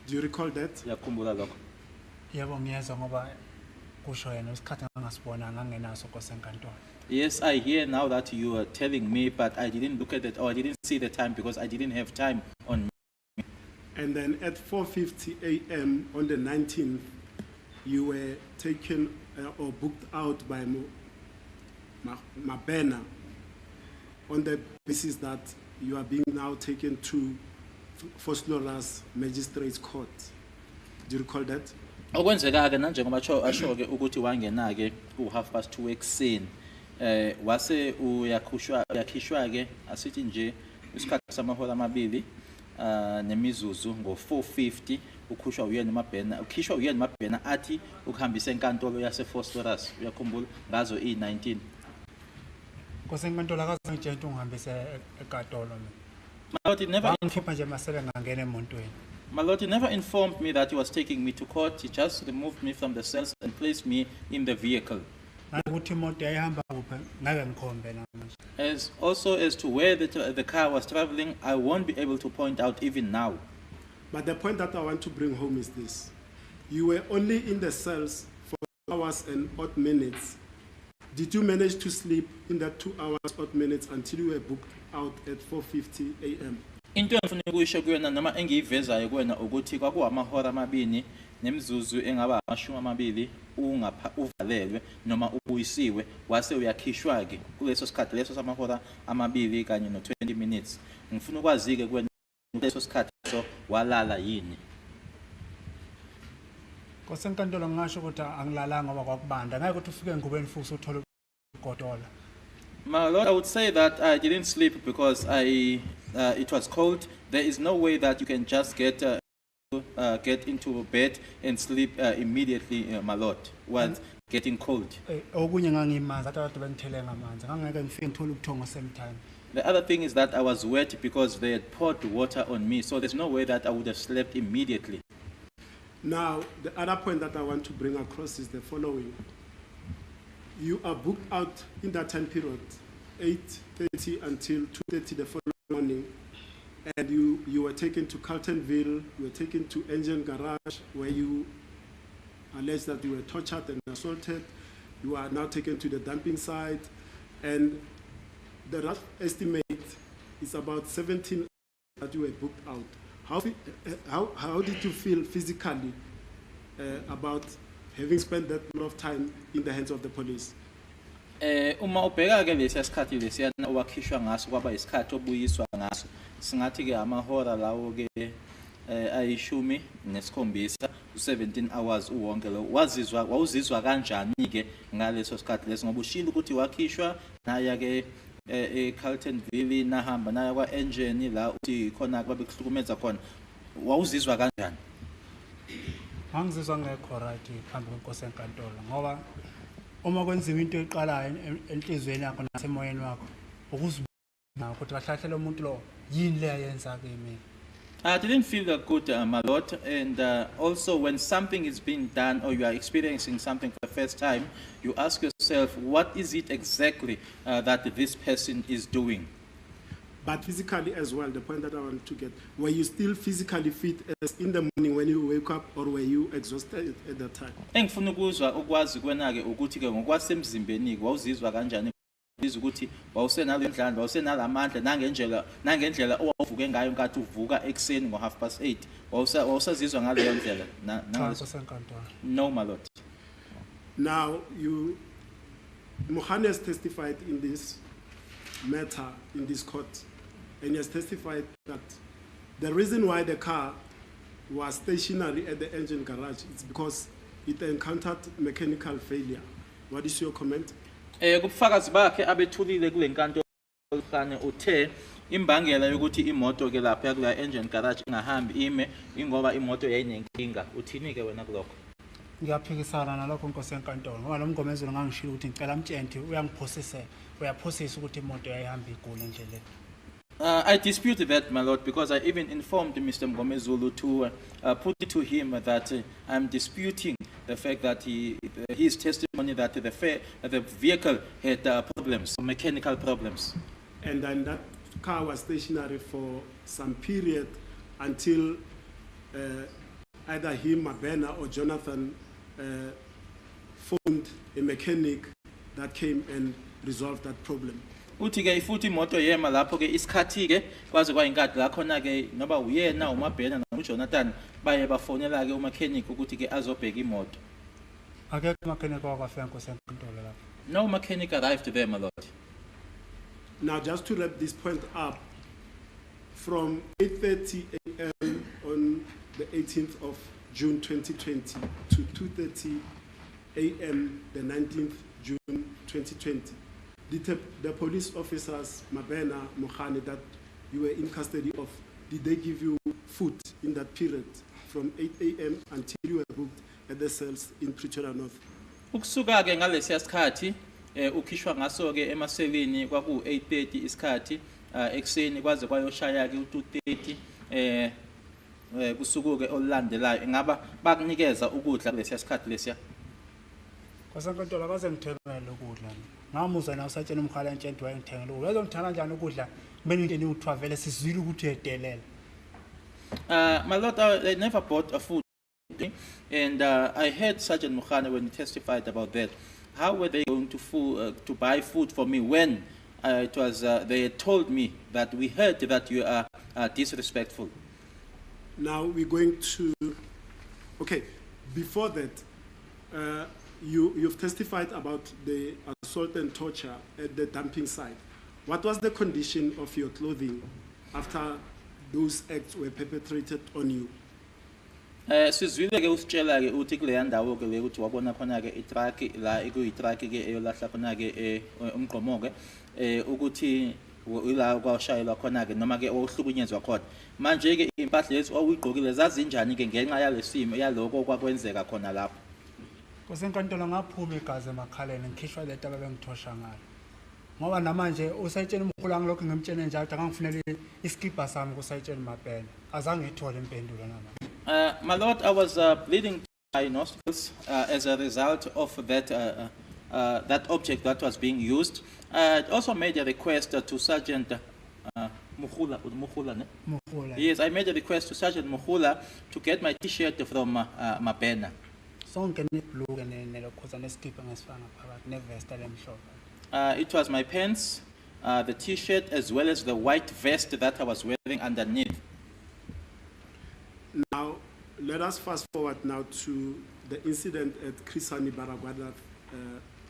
Do you recall that? Uyakhumbula lokho? Yebo ngiyezwa ngoba kusho yena isikhathi angasibonanga ngenaso kosenkantolo. Yes, I hear now that you are telling me, but I didn't look at it or I didn't see the time because I didn't have time on me. And then at 4:50 a.m. on the 19th, you were taken or booked out by Mabena on the basis that you are being now taken to Vosloorus Magistrates Court. Do you recall that? Okwenzeka-ke nanjengoba asho-ke ukuthi wangena-ke u2:30 ekuseni wase uyakhishwa-ke asithi nje isikhathi samahora amabili nemizuzu ngo-4:50 ukhishwa uyena uMabena athi ukuhambisa enkantolo yase-Vosloorus. Uyakhumbula ngazo i-19 Kosenkantolo akazangitshela ungihambise enkantolo mina. My Lord, he never nje masele ngangena emontweni. My Lord, he never informed me that he was taking me to court. He just removed me from the cells and placed me in the vehicle. As also as to where the car was traveling, I won't be able to point out even now. But the point that I want to bring home is this. You were only in the cells for 2 hours and odd minutes. Did you manage to sleep in that 2 hours odd minutes until you were booked out at 4:50 a.m.? Into engifuna ukuyisho kuyena noma engiyivezayo kuwena ukuthi kwakuwamahora amabini nemizuzu engaba 20 uvalelwe noma ubuyisiwe wase uyakhishwa-ke kuleso sikhathi leso samahora amabili kanye no20 minutes. Ngifuna ukwazi-ke kuwena leso sikhathi so walala yini? Kosenkantolo ngisho ukuthi angilalanga ngoba kwakubanda ngeke ukuthi ufike ngubeni futhi uthole ugodola. My Lord, I would say that I didn't sleep because it was cold. There is no way that you can just get into bed and sleep immediately, my Lord, when getting cold. Okunye ngangimanzi abantu bengithele ngamanzi ngangeke ngifike ngithole ubuthongo same time. The other thing is that I was wet because they had poured water on me, so there's no way that I would have slept immediately. Now, the other point that I want to bring across is the following. You are booked out in that time period, 8:30 until 2:30 the following morning, and you were taken to Carltonville, you were taken to Engine Garage, where you allege that you were tortured and assaulted. You are now taken to the dumping site, and the rough estimate is about 17 hours that you were booked out. How did you feel physically about having spent that lot of time in the hands of the police? Uma ubheka-ke lesiya sikhathi lesiyana owakhishwa ngaso kwaba isikhathi obuyiswa ngaso singathi-ke amahora lawo-ke ayishumi-nesikhombisa u-17 hours uwonke lo wawuzizwa kanjani-ke ngaleso sikhathi leso ngoba ushilo ukuthi wakhishwa naya-ke eCarltonville nahamba naya kwa-Engine la uthi khona babekuhlukumeza khona wawuzizwa kanjani? Angizizwa ngekho right phambi kwenkosi enkantolo ngoba uma kwenziwa into eqalayo enhlizweni yakho nasemoyeni wakho ukuzibona ukuthi kahlahle umuntu lo yini le ayenza kimi. I didn't feel that good, my Lord, and also when something is being done or you are experiencing something for the first time, you ask yourself, what is it exactly that this person is doing? But physically as well, the point that I want to get, were you still physically fit as in the morning when you wake up, or were you exhausted at that time? Engifuna ukwazi kwena-ke ukuthi-ke ngokwasemzimbeni-ke wawuzizwa kanjani ukuthi wawusenalo indlala wawusenalamandla nangendlela owawuvuke ngayo nkathi uvuka ekuseni ngo8:30 wawusazizwa ngaleyo ndlela No, my Lord. Now Mohane has testified in this matter in this court, and he has testified that the reason why the car was stationary at the Engine Garage is because it encountered mechanical failure. What is your comment? Kubufakazi bakhe abethulile kule nkantolo khane uthe imbangela yokuthi imoto ke lapha kula Engine Garage ingahambi ime ingoba imoto yayinenkinga. Uthini ke wena kulokho? Ngiyaphikisana nalokho inkosi enkantolo ngoba lo mgomezelo ngangishilo ukuthi ngicela umtshenti uyaphosisa ukuthi imoto yayihamba igule endleleni. I disputed that, my Lord, because I even informed Mr. Mgomezulu to put it to him that I'm disputing the fact that his testimony that the vehicle had problems, mechanical problems. And then that car was stationary for some period until either him, Mabena, or Jonathan phoned a mechanic that came and resolved that problem. Uthi ke ifuthi imoto yema lapho ke isikhathi ke kwaze kwayinkathi la khona ke noba uyena uMabhena noJonathan baye bafonela ke umechanic ukuthi ke azobheka imoto. Akekho umakhenikha wakafika Nkosi enkantolo lapho. No mechanic arrived there, my lord. Now, just to wrap this point up, from 8:30 a.m. on the 18th of June 2020 to 2:30 a.m. the 19th June 2020, the police officers, Mabena, Mokhane, that you were in custody of, did they give you food in that period from 8 a.m. until you were booked at the cells in Pretoria North? Ukusuka ke ngalesiya sikhathi ukhishwa ngaso ke emaselini kwaku 8:30 isikhathi ekseni kwaze kwayoshaya ke u2:30 kusuku ke olulandelayo ingaba bakunikeza ukudla kulesiya sikhathi lesiya. Nkosi enkantolo akaze ngithengele ukudla. Ngamuza na usatshela umkhala entshenti wayengithengela ukudla. Uzongithana kanjani ukudla kumele into ukuthiwa vele sizwile ukuthi uyedelela. My lord, I never bought a food. And I heard Sergeant Mokhane when he testified about that. How were they going to buy food for me when it was they had told me that we heard that you are disrespectful? Now we're going to, okay, before that, you've testified about the assault and torture at the dumping site. What was the condition of your clothing after those acts were perpetrated on you? Sizwile ke usitshela ke uthi kule ndawo ke le uthi wabona khona ke itruck la ikuyitruck ke eyolahla khona ke umgqomo ke ukuthi ila kwashayelwa khona ke noma ke ohlukunyezwa khona manje ke impahla lezi owuyigqokile zazinjani ke ngenxa yalesimo yaloko kwakwenzeka khona lapho. Nkosi enkantolo ngaphuma igazi emakhaleni ngikhishwa lento ababengithosha ngayo. Ngoba namanje usayitshela umkhulu angilokho ngimtshene njalo akangifunele iskipa sami kusayitshela Mabhena. Azange ngithole impendulo namanje. My lord, I was bleeding my nostrils as a result of that that object that was being used. I also made a request to Sergeant Mukhula. Yes, I made a request to Sergeant Mukhula to get my T-shirt from Mabena. It was my pants, the T-shirt, as well as the white vest that I was wearing underneath. Now, let us fast forward now to the incident at Krisani Baragwanath,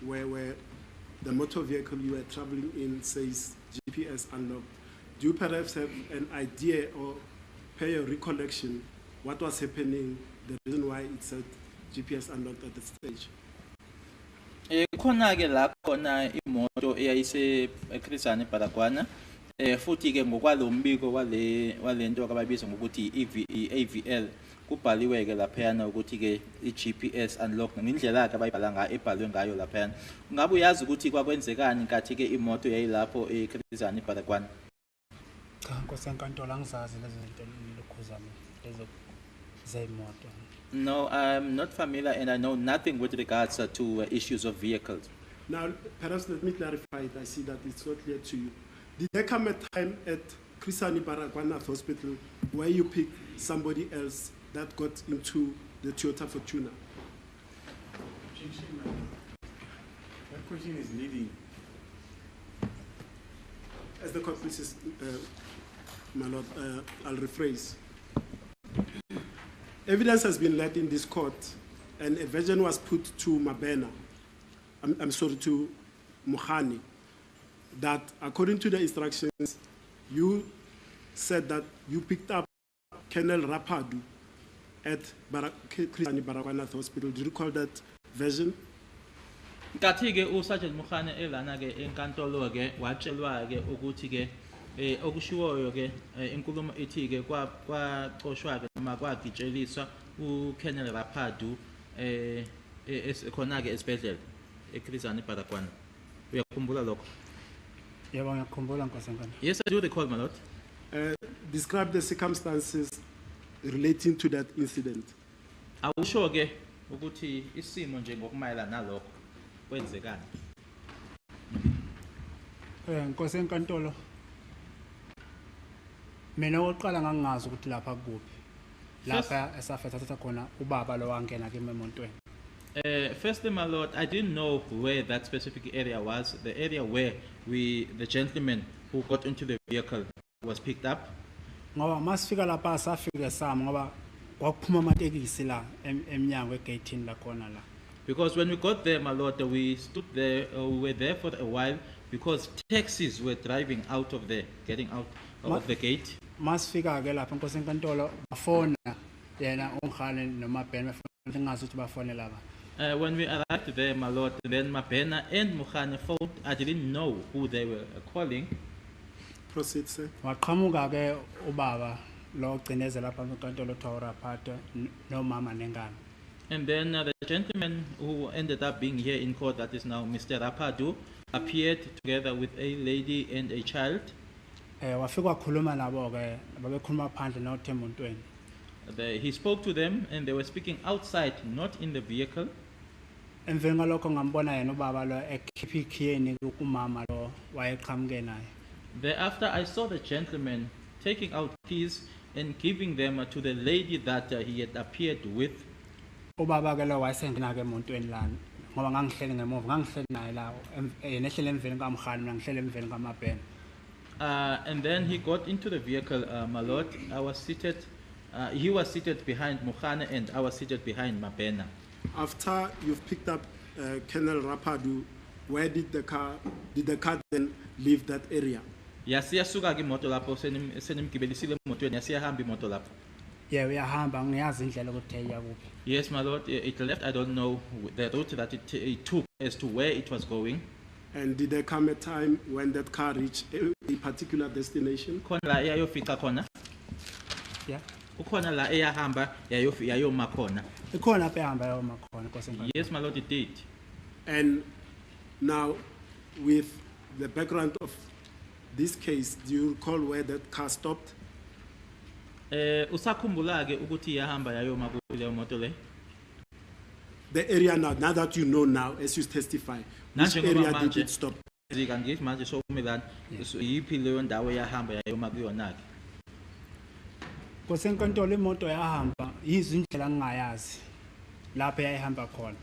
where the motor vehicle you were traveling in says GPS unlocked. Do you perhaps have an idea or pay a recollection what was happening, the reason why it said GPS unlocked at the stage? Khona ke la khona imoto eyayise eKrisani Baragwana futhi ke ngokwalo mbiko walento abayibiza ngokuthi AVL kubhaliwe ke laphana ukuthi ke iGPS unlock ngendlela ke abayibhala ngayo ebhalwe ngayo laphana. Ungabe uyazi ukuthi kwakwenzekani nkathi ke imoto yayilapho eKrisani Baragwana? Cha Nkosi enkantolo angizazi lezi zinto lokhuzami lezo zemoto. No, I'm not familiar and I know nothing with regards to issues of vehicles. Now, perhaps let me clarify it. I see that it's not clear to you. Did there come a time at Krisani Baragwanath Hospital where you picked somebody else that got into the Toyota Fortuner? That question is leading. As the court pleases, my lord, I'll rephrase. Evidence has been led in this court, and a version was put to Mabena, I'm sorry, to Mokhane, that according to the instructions, you said that you picked up Colonel Rapadu at Krisani Baragwanath Hospital. Do you recall that version? Nkathi ke uSergeant Mokhane elana ke enkantolo ke watshelwa ke ukuthi ke okushiwoyo ke inkulumo ethi ke kwaxoshwa ke noma kwagitsheliswa uKolonel Rapadu khona ke esibhedlela eKrisani Baragwana. Uyakhumbula lokho? Yebo ngiyakhumbula Nkosi enkantolo. Yes, I do recall, my lord. Describe the circumstances relating to that incident. Awusho ke ukuthi isimo nje ngokumayela nalokho kwenzekani? Nkosi enkantolo. Mina oqala ngangazi ukuthi lapha kuphi. lapha esafetha thatha khona ubaba lo wangena kimi emontweni. Firstly, my lord, I didn't know where that specific area was. The area where the gentleman who got into the vehicle was picked up. Ngoba masifika lapha safika sami ngoba kwakuphuma amatekisi la eminyango egate la khona la. Because when we got there, my lord, we stood there, we were there for a while because taxis were driving out of there, getting out of the gate. Masifika ke lapha inkosi enkantolo bafona yena ongkhane noma Ben bafona ngazi ukuthi bafone laba. When we arrived there, my lord, then Mabena and Mukhane phoned. I didn't know who they were calling. Proceed, sir. Waqhamuka ke ubaba lo ogcineze lapha enkantolo Thawura Phatha nomama nengane. And then the gentleman who ended up being here in court, that is now Mr. Rapadu, appeared together with a lady and a child. Wafika wakhuluma nabo ke babekhuluma phandle noThemontweni. He spoke to them and they were speaking outside, not in the vehicle. Emveni ngalokho ngambona yena ubaba lo ekhipha ikhiyeni kumama lo wayeqhamuke naye. Thereafter, I saw the gentleman taking out keys and giving them to the lady that he had appeared with. Ubaba ke lo wayesengena ke emontweni lana ngoba ngangihleli ngemuva ngangihleli naye la yena ehlele emveni kaMkhani mina ngihlele emveni kaMabhena. And then he got into the vehicle, my lord. I was seated, he was seated behind Mukhane and I was seated behind Mabena. After you've picked up Colonel Rapadu, where did the car then leave that area? Yasiyasuka ke imoto lapho senimgibelisile emotweni yasiyahamba imoto lapho. Yeah, uyahamba ngiyazi indlela ukuthi eya kuphi. Yes, my lord, it left. I don't know the route that it took as to where it was going. And did there come a time when that car reached a particular destination? Khona la eyayofika khona. Yeah. Ukhona la eyahamba yayoma khona. Ikhona lapha ehamba yoma khona inkosi enkantolo. Yes, my lord, it did. And now, with the background of this case, do you recall where that car stopped? Usakhumbula ke ukuthi yahamba yayoma kule moto le. The area now that you know now, as you testify, which area did it stop? Zika ngithi manje sokumelana yiphi leyo ndawo yahamba yayoma kuyona ke. Inkosi enkantolo imoto yahamba izindlela ngingayazi lapha yayihamba khona.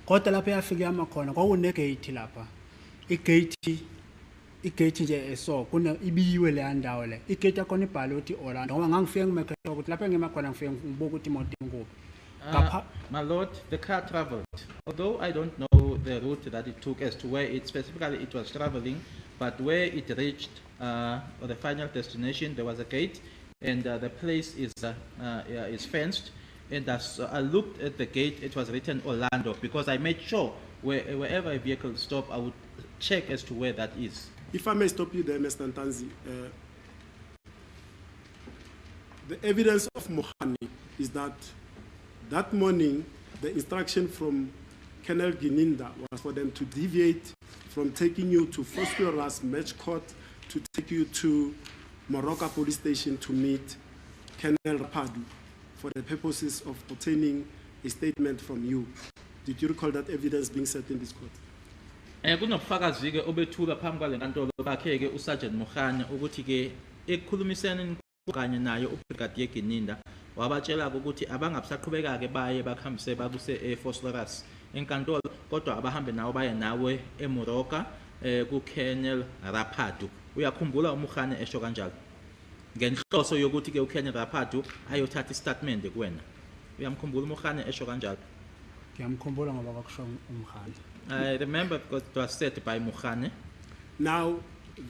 Kodwa lapha yafika yama khona kwakunegate lapha. Igate nje eso kuna ibiyiwe le ndawo le. Igate yakona ibhale ukuthi Orlando ngoba ngangifike ngimekhela ukuthi lapha ngema khona ngifike ngibuka ukuthi imoto inkulu. My lord, the car traveled. Although I don't know the route that it took as to where it specifically it was traveling, but where it reached or the final destination, there was a gate, and the place is fenced. And as I looked at the gate, it was written Orlando because I made sure wherever a vehicle stopped, I would check as to where that is. If I may stop you there, Mr. Ntanzi, the evidence of Mohani is that morning, the instruction from Colonel Gininda was for them to deviate from taking you to Phosphorus Match Court to take you to Moroka Police Station to meet Colonel Rapadu for the purposes of obtaining a statement from you. Did you recall that evidence being set in this court? Kunobufakazi ke obethula phambi kwale nkantolo bakhe ke uSergeant Mukhane ukuthi ke ekukhulumiseni kanye naye uBrigadier Gininda wabatshela ukuthi abangabusaqhubeka ke baye bakhambise bakuse Phosphorus enkantolo kodwa abahambe nawo baye nawe eMoroka ku Colonel Rapadu. Uyakhumbula uMukhane esho kanjalo ngenhloso yokuthi ke uColonel Rapadu ayothatha istatement kuwena. Uyamkhumbula uMukhane esho kanjalo? Ngiyamkhumbula ngoba kwakusho uMkhane. I remember because it was said by Mukhane. Now,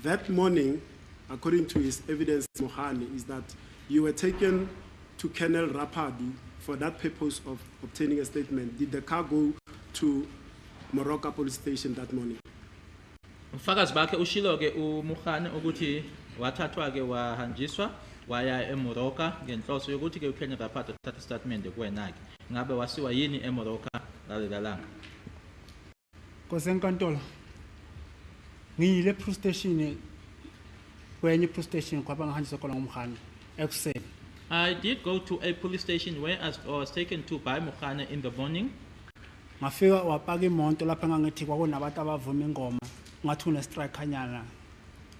that morning, according to his evidence, Mohani, is that you were taken to Colonel Rapadu for that purpose of obtaining a statement. Did the car go to Moroka Police Station that morning? Ufakazi bakhe ushilo ke uMukhane ukuthi wathathwa ke wahanjiswa waya eMoroka ngenhloso yokuthi ke uColonel Rapadu uthatha istatement kuwena ke. Ngabe wasiwa yini eMoroka lalelanga? Inkosi enkantolo ngiyile police station kwenye police station kwaba ngahanjiswa khona ngumkhane ekuseni. I did go to a police station where I was taken to by Mukhane in the morning. Ngafika wapaka imoto lapha ngangithi kwakunabantu abavuma ingoma ngathi une strike kanyana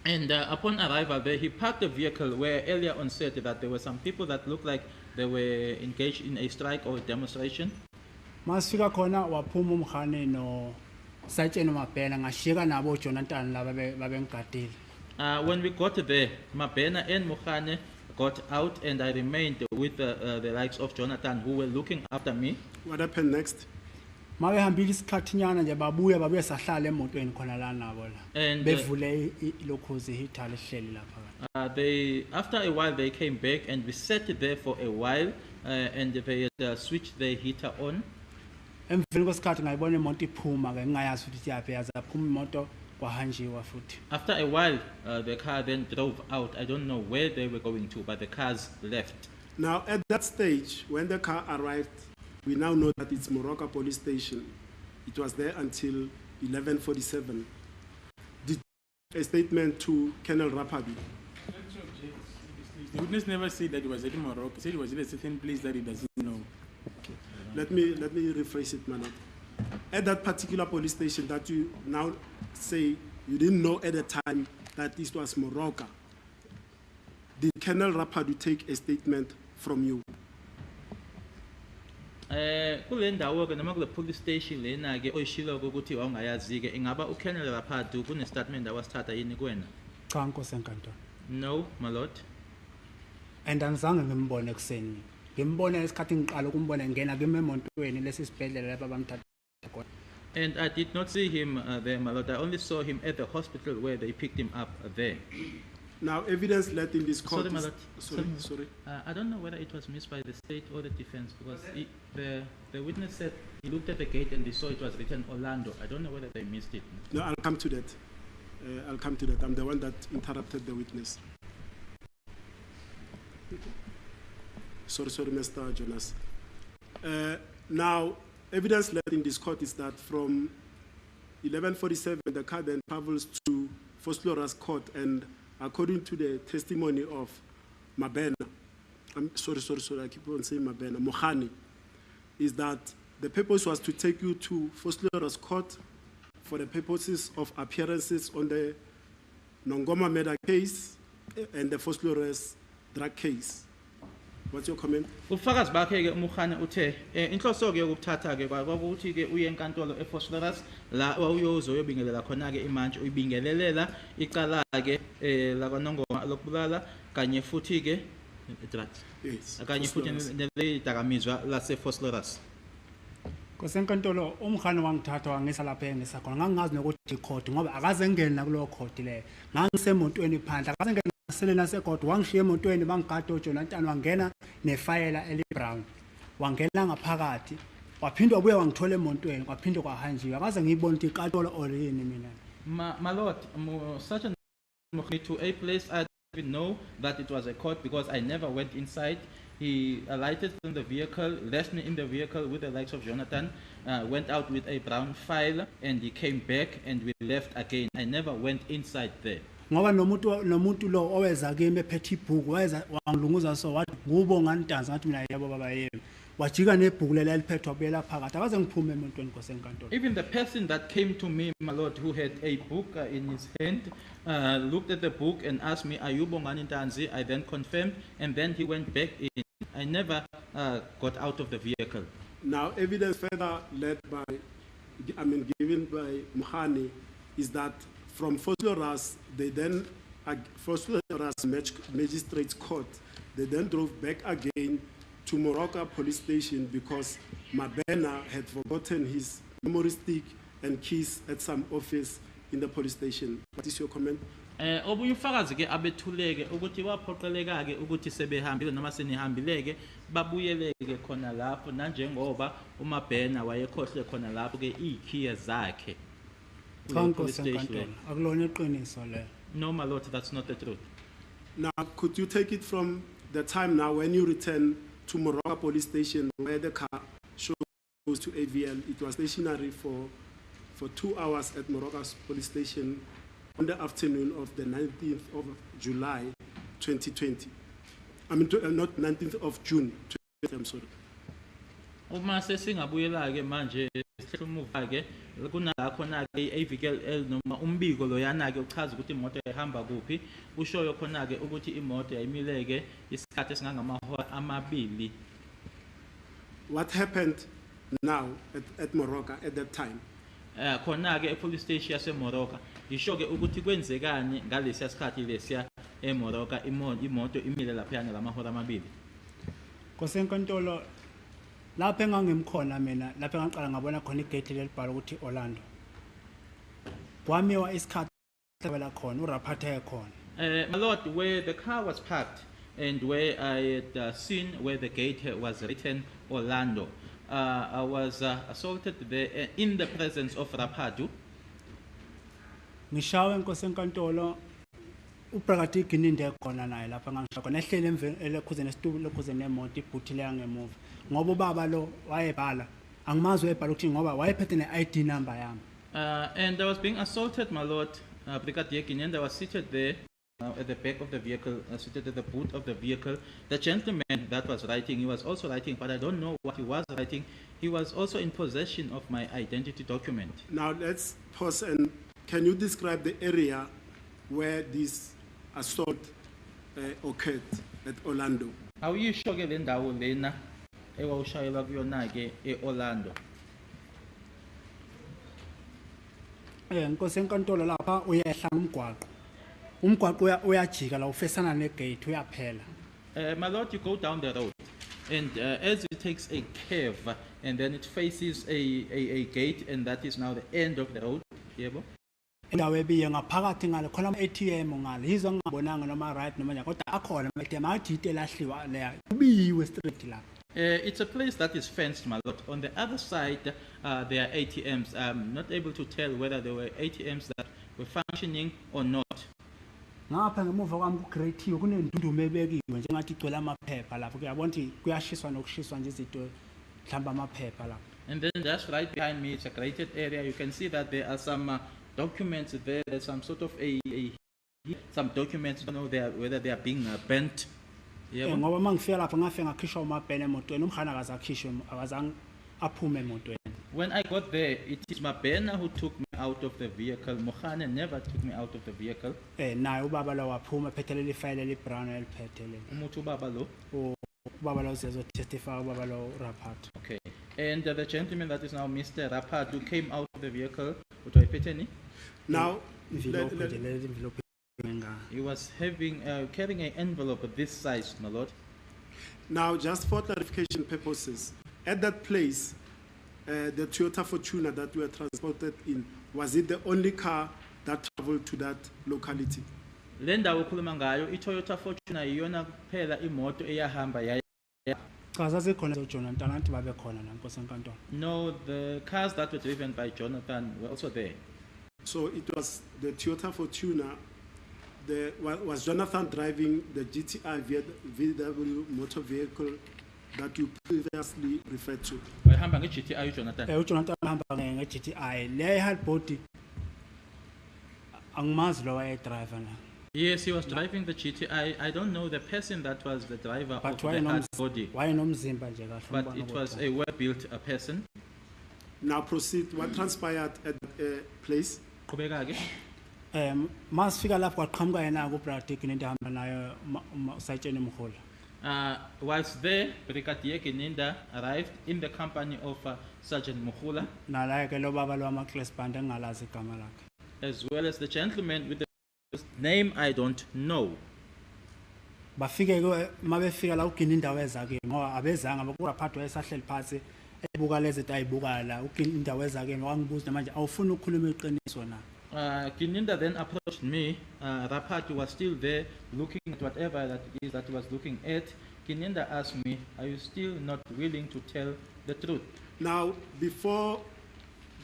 And upon arrival there, he parked the vehicle where earlier on said that there were some people that looked like they were engaged in a strike or a demonstration. Masifika khona waphuma umkhane no Satsheni Mabhena ngashika nabo Jonathan laba babengigadile. When we got there, Mabena and Mukhane got out, and I remained with the likes of Jonathan, who were looking after me. What happened next? Mabehambile isikhathinyana nje babuye sahlala emotweni khona la nabo la. And Bevule ilokhuzi hithala ehleli lapha. they, after a while, they came back, and we sat there for a while, and they had switched the heater on. Emveni kwesikhathi ngayibona imoto iphuma ke ngingayazi ukuthi yaphi yaza phuma imoto kwahanjiwa futhi. After a while, the car then drove out. I don't know where they were going to, but the cars left. Now, at that stage, when the car arrived, we now know that it's Moroka Police Station. It was there until 11:47. Did a statement to Colonel Rapadi. The witness never said that he was at Morocco. He said he was in a certain place that he doesn't know. Let me rephrase it, Manat. At that particular police station that you now say you didn't know at the time that this was Moroka, did Colonel Rapadi take a statement from you? Kule ndawo ke noma kule police station lena ke oyishilo ukuthi awungayazi ke ingaba uKolonel Rapadu kune statement awasithatha yini kuwena? Cha Nkosi enkantolo. No, my lord. And angizange ngimbone ekseni. Ngimbone isikhathi ngiqala ukumbona ngena kimi emontweni lesisibhedlela lapha bamthatha khona. And I did not see him there, my lord. I only saw him at the hospital where they picked him up there. Now, evidence led in this court. Sorry, my lord. Sorry. I don't know whether it was missed by the state or the defense, because the witness said he looked at the gate and he saw it was written Orlando. I don't know whether they missed it. No, I'll come to that. I'm the one that interrupted the witness. Sorry, Mr. Jonas. Now, evidence led in this court is that from 11:47, the car then travels to Foslora's court, and according to the testimony of Mabena, I'm sorry, I keep on saying Mabena, Mohani, is that the purpose was to take you to Foslora's court for the purposes of appearances on the Nongoma murder case and the Foslora's drug case. What's your comment? Ufakazi bakhe ke uMukhane uthe inhloso ke yokuthatha ke kwakuthi ke uye enkantolo eFosloras la uyozobingelela khona ke imantshi uyibingelelela icala ke la kwaNongoma lokubulala kanye futhi ke drugs. Yes. Kanye futhi neledakamizwa lase Fosloras. Nkosi enkantolo umkhane wangithatha wangisa lapha engisa khona ngangazi nokuthi court ngoba akaze ngene nakulo court le. Ngangisemotweni phandle akaze ngene sele nasecourt wangishiya emotweni bangigada uJonathan wangena nefayela elibrown wangena ngaphakathi waphindwa buye wangithola emotweni kwaphindwa kwahanjiwa akaze ngiyibona ukuthi iqatolo olini mina. My lord, such a to a place I didn't even know that it was a court because I never went inside. He alighted from the vehicle, left me in the vehicle with the likes of Jonathan, went out with a brown file, and he came back and we left again. I never went inside there. Ngoba nomuntu lo oweza kimi ephethe ibhuku wayeza wangilunguza so wathi ngubo nganidanza ngathi mina yebo baba yebo wajika nebhuku lela liphethwe wabuyela phakathi akaze ngiphume emontweni Nkosi enkantolo. Even the person that came to me, my lord, who had a book in his hand, looked at the book and asked me, "Are you Bongani Ntanzi?" I then confirmed, and then he went back in. I never got out of the vehicle. Now, evidence further given by Mohani is that from Fosloras, they then, Fosloras Magistrates Court, they then drove back again to Moroka Police Station because Mabena had forgotten his memory stick and keys at some office in the police station. What is your comment? Obunye ufakazi ke abethuleke ukuthi waphoqeleka ke ukuthi sebehambile noma senihambile ke babuyeleke khona lapho nanjengoba uMabena wayekhohle khona lapho ke ikhiye zakhe. Cha Nkosi enkantolo akulona iqiniso le. No, my lord, that's not the truth. Now, could you take it from the time now when you return to Moroka Police Station where the car goes to AVL? It was stationary for 2 hours at Moroka Police Station on the afternoon of the 19th of July 2020. I mean, not 19th of June 2020, I'm sorry. Uma sesingabuyela ke manje sihlumuva ke kunala khona ke iVKL noma umbiko loyana ke uchaza ukuthi imoto ihamba kuphi ushoyo khona ke ukuthi imoto yayimileke isikhathi esingangamahora amabili. What happened now at Moroka at that time? Khona ke epolice station yaseMoroka isho ke ukuthi kwenzekani ngalesiya sikhathi lesiya eMoroka imoto imile lapha ngamahora amabili. Kosenkantolo lapha engangimkhona mina lapha engaqala ngabona khona igate lelibhala ukuthi Orlando. Kwamiwa isikhathi la khona uraphathe khona. My lord, where the car was parked and where I had seen where the gate was written Orlando, I was assaulted there in the presence of Rapadu. Ngishawe inkosenkantolo uPrakathi Gininde khona naye lapha ngangisho khona ehlele emveni elekhuze nesitulo lekhuze nemoto ibhuthile yangemuva ngoba ubaba lo wayebhala angimazi wayebhala ukuthi ngoba wayephethe ne-ID number yami. And I was being assaulted, my lord. Brigadier Ginenda was seated there at the back of the vehicle, seated at the boot of the vehicle. The gentleman that was writing, he was also writing, but I don't know what he was writing. He was also in possession of my identity document. Now let's pause and can you describe the area where this assault occurred at Orlando? How you show ke le ndawo lena ewawushayelwa kuyona ke eOrlando? Inkosenkantolo lapha uyehla umgwaqo uyajika la ufesana negate uyaphela. My lord, you go down the road and as it takes a curve and then it faces a gate and that is now the end of the road. Yebo. Indawo ebiye ngaphakathi ngale khona ama-ATM ngale yizo ngingabonanga noma right noma njani kodwa akhona ama-ATM athi elahliwa leya kubiyiwe straight la. It's a place that is fenced, my lord. On the other side, there are ATMs. I'm not able to tell whether there were ATMs that were functioning or not. Ngapha ngemuva kwami kugretiwe kunendudumo ebekiwe njengathi igcwele amaphepha lapho kuyabona ukuthi kuyashiswa nokushiswa nje izinto mhlamba amaphepha lapho. And then just right behind me, it's a grated area. You can see that there are some documents there. There's some sort of some documents. I don't know whether they are being bent. Yeah. Ngoba mangifika lapho ngafika ngakhishwa umabhene emotweni umkhana akazakhishwe akazange aphume emotweni. When I got there, it is Mabena who took me out of the vehicle. Mohane never took me out of the vehicle. Naye ubaba lo waphuma ephethe leli file elibrown eliphethe leli. Umuthi ubaba lo? Ubaba lo uzezo testify ubaba lo Rapatu. Okay. And the gentleman that is now Mr. Rapatu came out of the vehicle. Utayiphethe? Now, he was carrying an envelope of this size, my lord. now just for clarification purposes, at that place, the Toyota Fortuner that we were transported in, was it the only car that traveled to that locality? Le ndawo okhuluma ngayo iToyota Fortuner iyona kuphela imoto eyahamba yaya. Cha zazikhona zoJonathan anti babe khona la nkosenkantolo. No, the cars that were driven by Jonathan were also there. So it was the Toyota Fortuner. Was Jonathan driving the GTI VW motor vehicle that you previously referred to? Wayehamba ngeGTI uJonathan. uJonathan hamba nge-GTI le hardbody angimazi lo wayedriver la. Yes, he was driving the GTI. I don't know the person that was the driver But of the hard body, wayenomzimba nje kahle. but it was a well-built person. Now proceed. What transpired at the place? Qhubeka ke. Masifika lapho kwaqhamuka yena kuBrady Gininde hamba nayo usayitsheni Mkhulu. Whilst there, Brigadier Ginenda arrived in the company of Sergeant Mukhula, Nala ke lo baba lo ama-class band engalazi igama lakhe. as well as the gentleman with the name I don't know. Bafike ke mabefika la uGininde weza ke ngoba abezanga bakuraphathi wayesahleli phansi ebuka lezi zinto ayibuka la uGininde weza ke wangibuza manje awufuna ukukhuluma iqiniso na. Ginenda then approached me. Rapatu was still there looking at whatever that it is that he was looking at. Ginenda asked me, are you still not willing to tell the truth? Now, before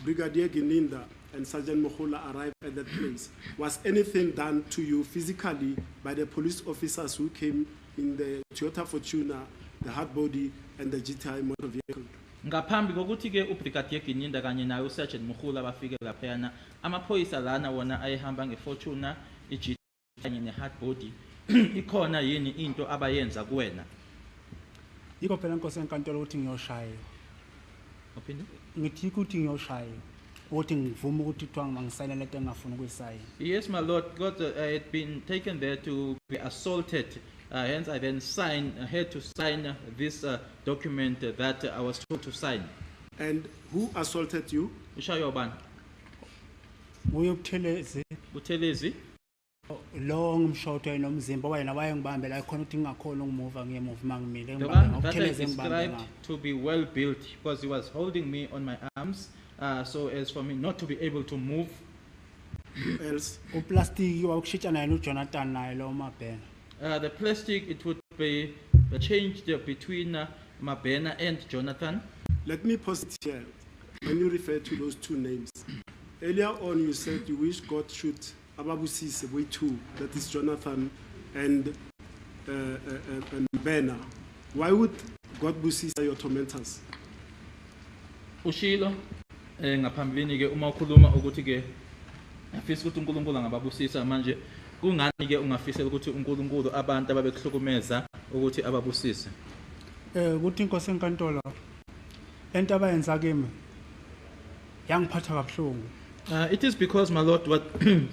Brigadier Gininde and Sergeant Mukhula arrived at that place, was anything done to you physically by the police officers who came in the Toyota Fortuner, the hard body, and the GTI motor vehicle? Ngaphambi kokuthi ke uBrigadier Gininde kanye naye uSergeant Mukhula bafike laphayana amaphoyisa lana wona ayehamba ngeFortuner iGT kanye nehard body ikhona yini into abayenza kuwena? Yikho phela inkosi enkantolo ukuthi ngiyoshaya. Opinion? ngithi ukuthi ngiyoshaya ukuthi ngivume ukuthi kuthiwa mangisayine lento engingafuni ukuyisayina. Yes, my lord, because I had been taken there to be assaulted. Hence, I then had to sign this document that I was told to sign. And who assaulted you? Ushayo bani? Nguye uButhelezi Buthelezi? lo ngimshotho nomzimba wayena wayengibambe la khona ukuthi ngingakhona ukumuva ngiyemuva mangimile The ngibambe one that I ngoButhelezi ngibambe described ngakho. to be well built because he was holding me on my arms so as for me not to be able to move. Who else? Uplastic wawukushitshana yena uJonathan naye lo Mabhena. The plastic, it would be changed between Mabena and Jonathan. Let me pause it here. When you refer to those two names, earlier on you said you wish God should Ababusise way two, that is Jonathan and Bena. Why would God busisa your tormentors? Ushilo ngaphambilini ke uma ukhuluma ukuthi ke afisa ukuthi uNkulunkulu angababusisa manje kungani ke ungafisela ukuthi uNkulunkulu abantu ababekuhlukumeza ukuthi ababusise. Ukuthi inkosi enkantolo lento abayenza kimi yangiphatha kabuhlungu. It is because, my Lord, what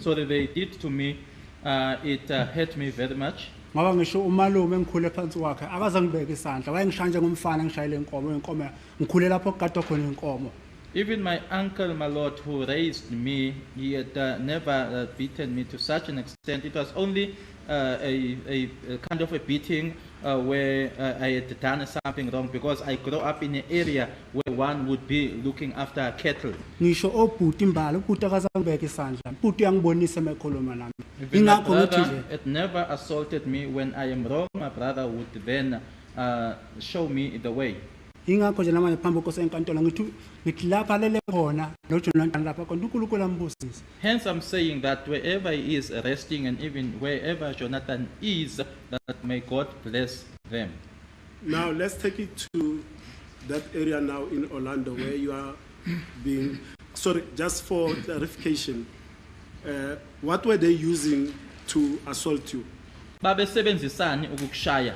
sorry they did to me, it hurt me very much. Ngoba ngisho umalume engikhule phansi kwakhe akaze ngibeke isandla wayengishanje ngomfana ngishayile inkomo ngikhule lapho kugada khona inkomo. Even my uncle, my Lord, who raised me, he had never beaten me to such an extent. It was only a kind of a beating where I had done something wrong because I grew up in an area where one would be looking after cattle. Ngisho obhuti imbala ubhuti akaze ngibeke isandla. Ubhuti uyangibonisa emakhuluma nami. Even my Ingakho ngithi brother nje had never assaulted me. When I am wrong, my brother would then show me the way. ingakho nje namanje phambi kwenkosi enkantolo ngithi lapha lele khona lo Jonathan lapha khona uNkulunkulu ambusise. Hence, I'm saying that wherever he is resting and even wherever Jonathan is, that may God bless them. Now let's take it to that area now in Orlando where you are being, sorry, just for clarification, what were they using to assault you? Babesebenzisani ukukushaya?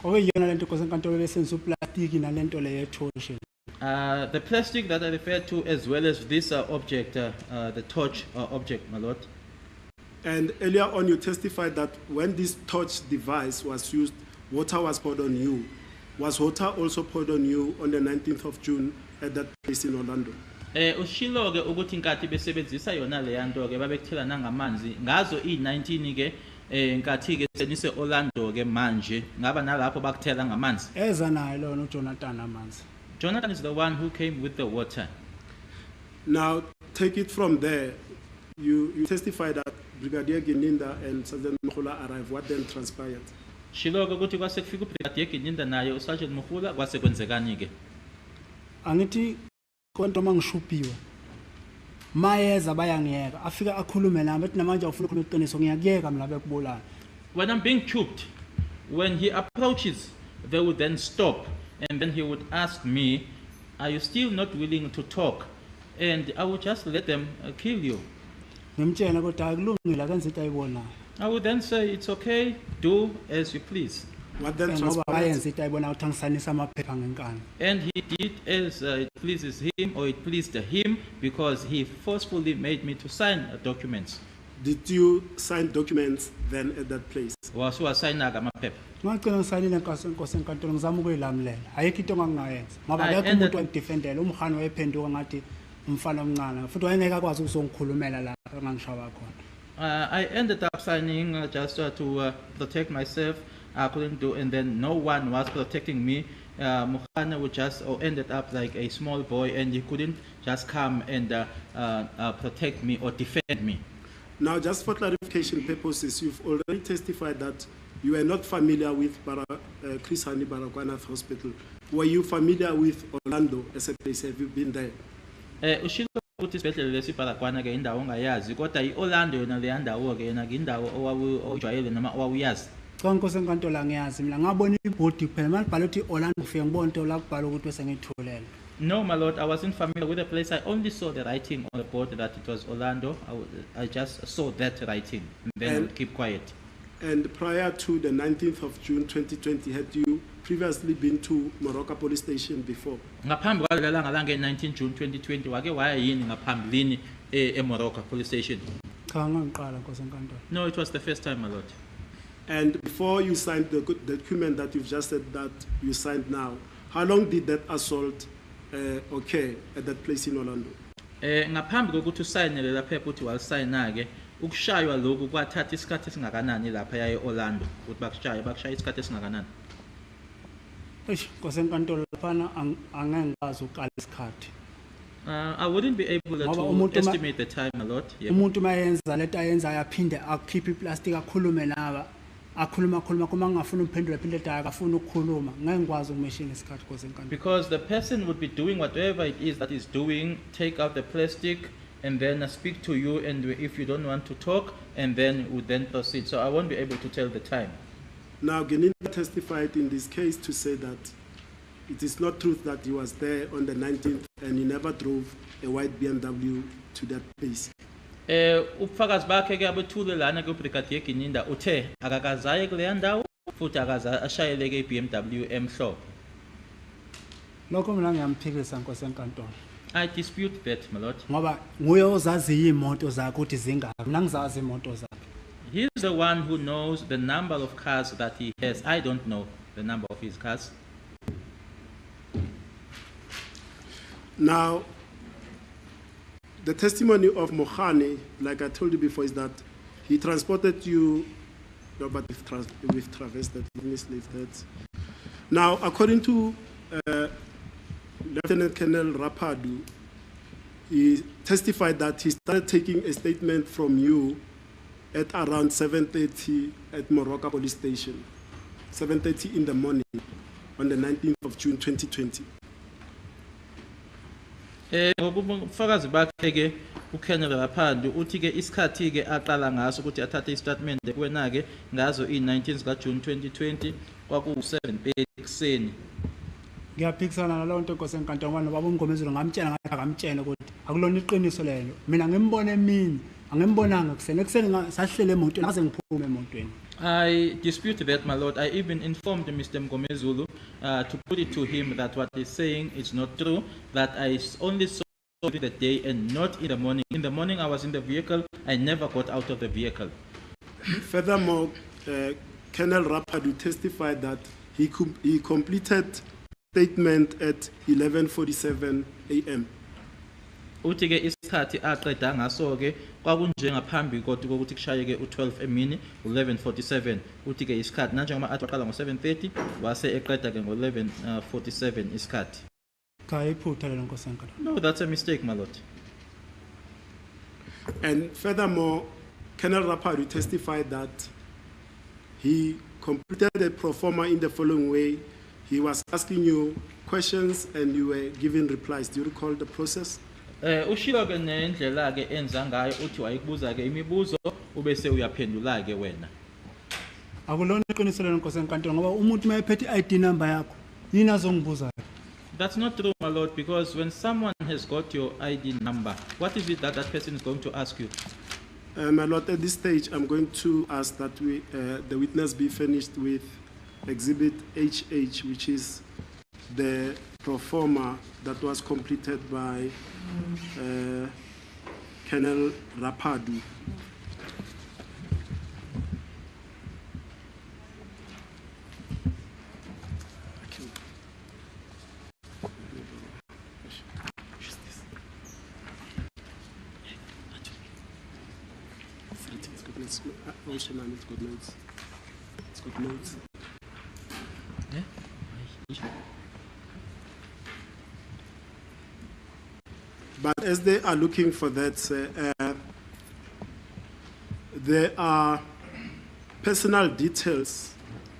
Okuyiyona lento inkosi enkantolo lesenza uplastic nalento le yethoshe. The plastic that I referred to, as well as this object, the torch object, my Lord. And earlier on you testified that when this torch device was used, water was poured on you. Was water also poured on you on the 19th of June at that place in Orlando? Ushilo ke ukuthi inkathi besebenzisa yona le yanto ke babekuthela nangamanzi ngazo i19 ke inkathi ke senise Orlando ke manje ngaba nalapho bakuthela ngamanzi. Eza naye lo Jonathan amanzi. Jonathan is the one who came with the water. Now take it from there. You testified that Brigadier Gininda and Sergeant Mukula arrived. What then transpired? Shilo ke ukuthi kwase kufika uBrigadier Gininda naye uSergeant Mukula kwase kwenzekani ke? Angithi konto mangishupiwe. Mayeza bayangiyeka afika akhulume nami ethi namanje awufuna ukukhuluma iqiniso ngiyakuyeka mina bekubulala. When I'm being choked, when he approaches, they would then stop and then he would ask me, "Are you still not willing to talk?" And I would just let them kill you. Ngimtshela kodwa akulungile akenze into ayibonayo. I would then say, "It's okay, do as you please." What then Ngoba transpired? bayenza into ayibona ukuthi angisanisa amaphepha ngenkani. And he did as it pleases him or it pleased him because he forcefully made me to sign documents. Did you sign documents then at that place? Wasuwasayina amaphepha. Ngicela ngisayinile inkosi enkantolo ngizama ukuyilamulela. Ayikho into engangayenza. Ngoba I akekho ended- umuntu wangidefendela umhani wayephenduka ngathi umfana omncane futhi wayengeke akwazi ukusongikhulumela la engangishawa khona. I ended up signing just to protect myself. I couldn't do, and then no one was protecting me. Mukhana would just ended up like a small boy, and he couldn't just come and protect me or defend me. Now, just for clarification purposes, you've already testified that you were not familiar with Chris Hani Baragwanath Hospital. Were you familiar with Orlando as a place? Have you been there? Ushilo ukuthi isibhedlela lesiBarakwana ke indawo ongayazi kodwa iOrlando yona le ndawo ke yona indawo owawujwayele noma owawuyazi. Cha inkosi enkantolo angiyazi mina ngabona ibhodi kuphela malibhala ukuthi Orlando ufike ngibona into la kubhala ukuthi bese ngithulele. No, my Lord, I wasn't familiar with the place. I only saw the writing on the board that it was Orlando. I just saw that writing and then I would keep quiet. And prior to the 19th of June 2020, had you previously been to Moroka police station before? Ngaphambi kwalelo langa lange 19 June 2020 wake waya yini ngaphambilini eMoroka police station? Cha ngangiqala Nkosi enkantolo. No, it was the first time, my lord. And before you signed the document that you've just said that you signed now, how long did that assault occur at that place in Orlando? Ngaphambi kokuthi usayinele lapha ukuthi walisayina ke ukushaywa lokhu kwathatha isikhathi esingakanani lapha yaye Orlando ukuthi bakushaya isikhathi esingakanani? Eish Nkosi enkantolo laphana angeke ngazi uqala isikhathi. I wouldn't be able Ngoba to umuntu estimate the time, my lord. Yeah. Umuntu mayenza lento ayenza ayaphinde akhiphe iplastic akhulume nawe akhuluma kuma ngafuna uphendula phinde daya akafuna ukukhuluma ngeke ngikwazi ukumeshina isikhathi Nkosi enkantolo. Because the person would be doing whatever it is that he's doing, take out the plastic and then speak to you, and if you don't want to talk, and then would then proceed. So I won't be able to tell the time. Now, Geninda testified in this case to say that it is not truth that he was there on the 19th and he never drove a white BMW to that place. Ubufakazi bakhe ke abethule lana ku Brigadier Geninda uthe akakazaye kule ndawo futhi ashayeleke iBMW emhlophe. Lokho mina ngiyamphikisa Nkosi enkantolo. I dispute that, my lord. Ngoba nguye ozazi imoto zakhe ukuthi zingaphi. Mina ngizazi imoto zakhe. He's the one who knows the number of cars that he has. I don't know the number of his cars. Now, the testimony of Mohane, like I told you before, is that he transported you, no, but with travested, mislived that. Now, according to Lieutenant Colonel Rapadu, he testified that he started taking a statement from you at around 7:30 at Moroka police station, 7:30 in the morning on the 19th of June 2020. Ngobufakazi bakhe ke uKenel Raphandu uthi ke isikhathi ke aqala ngaso ukuthi athathe istatement kuwena ke ngazo i19 zika June 2020 kwaku7 ekseni. Ngiyaphikisana nalowo nto Nkosi enkantolo ngoba baba uMgomezulu ngamtshela ngathi akamtshela ukuthi akulona iqiniso lelo. Mina ngimbona emini, angimbonanga ekuseni sahlele emotweni ngaze ngiphume emotweni. I dispute that, my lord. I even informed Mr. Mgomezulu to put it to him that what he's saying is not true, that I only saw it the day and not in the morning. In the morning I was in the vehicle, I never got out of the vehicle. Furthermore, Colonel Rapadu testified that he completed statement at 11:47 a.m. Uthi ke isikhathi aqeda ngaso ke kwakunje ngaphambi kokuthi kushayeke u12 emini u11:47 uthi ke isikhathi nanjengoba athi waqala ngo7:30 wase eqeda ke ngo11:47 isikhathi. Cha iphutha lelo Nkosi enkantolo. No, that's a mistake, my lord. And furthermore, Colonel Rapadu testified that he completed the pro forma in the following way. He was asking you questions and you were giving replies. Do you recall the process? Ushilo ke nendlela ke enza ngayo uthi wayikubuza ke imibuzo ubese uyaphendula ke wena. Akulona iqiniso lelo Nkosi enkantolo ngoba umuntu mayephethe iID number yakho yini azongibuza. That's not true, my lord, because when someone has got your ID number, what is it that that person is going to ask you? My lord, at this stage, I'm going to ask that the witness be furnished with Exhibit HH, which is the pro forma that was completed by Colonel Rapadu. It's got notes. It's got notes. But as they are looking for that, there are personal details.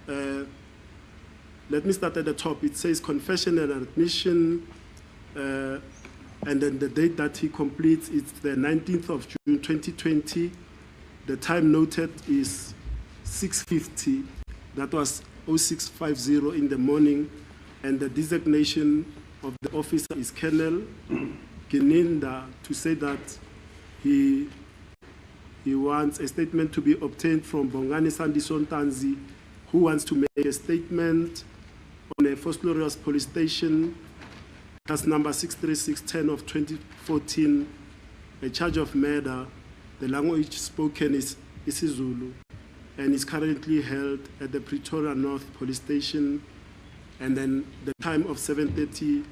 Let me start at the top. It says confession and admission, and then the date that he completes, it's the 19th of June 2020. The time noted is 6:50. That was 0650 in the morning, and the designation of the officer is Colonel Geninda, to say that he wants a statement to be obtained from Bongani Sandison Tanzi, who wants to make a statement Vosloorus Police Station, case number 63610 of 2014, a charge of murder. The language spoken is isiZulu and is currently held at the Pretoria North Police Station. And then the time of 7:30,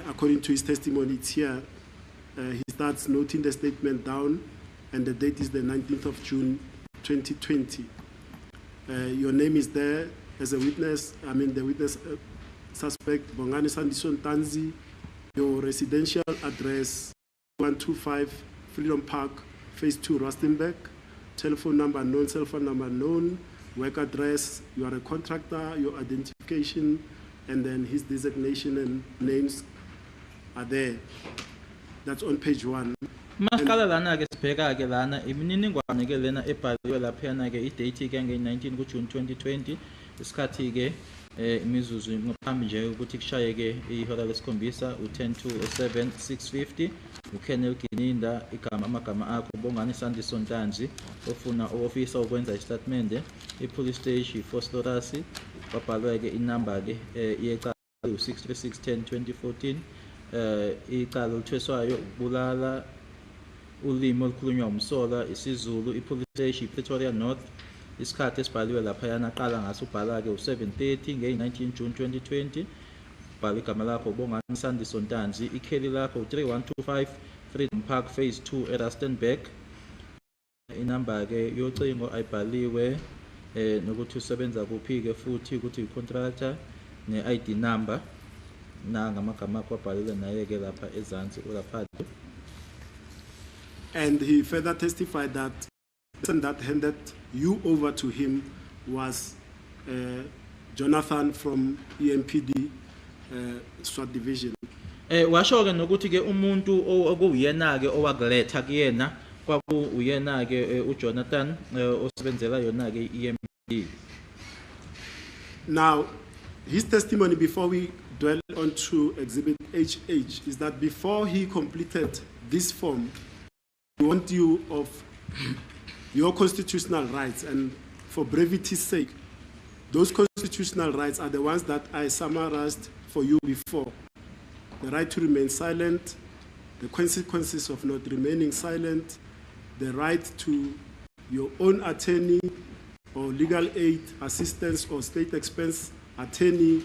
according to his testimony, it's here. He starts noting the statement down, and the date is the 19th of June, 2020. Your name is there as a witness. I mean, the witness suspect, Bongani Sandison Tanzi. Your residential address, 125 Freedom Park, Phase 2, Rustenburg. Telephone number known, cell phone number known. Work address, you are a contractor, your identification, and then his designation and names are there. That's on page 1. Masiqala lana ke sibheka ke lana imininingwane ke lena ebhaliwe laphana ke idate ke nge-19 kuJune 2020 isikhathi ke imizuzu ngaphambi nje ukuthi kushaye ke ihora lesikhombisa u10 to 7:650 uKenneth Gininda amagama akho Bongani Sandison Ntanzi ofuna ofisa ukwenza istatement ipolice station Vosloorus babhalwe ke inamba ke iyecala u63610 2014 icala luthweswayo ubulala ulimi olukhulunywa umsola isiZulu ipolice station Pretoria North isikhathi esibhaliwe lapha yana qala ngaso ubhala ke u7:30 nge-19 June 2020 bhala igama lakho Bongani Sandison Ntanzi ikheli lakho u3125 Freedom Park Phase 2 eRustenburg inamba ke yocingo ayibhaliwe nokuthi usebenza kuphi ke futhi ukuthi ucontractor ne-ID number na ngamagama akho abhalile naye ke lapha ezansi ulapha. And he further testified that the person that handed you over to him was Jonathan from EMPD SWAT Division. Washo ke nokuthi ke umuntu okuyena ke owakuletha kuyena kwakuyena ke uJonathan osebenzela yona ke EMPD. Now, his testimony before we dwell onto Exhibit HH is that before he completed this form, we want you of your constitutional rights, and for brevity's sake, those constitutional rights are the ones that I summarized for you before. The right to remain silent, the consequences of not remaining silent, the right to your own attorney or legal aid, assistance or state expense attorney,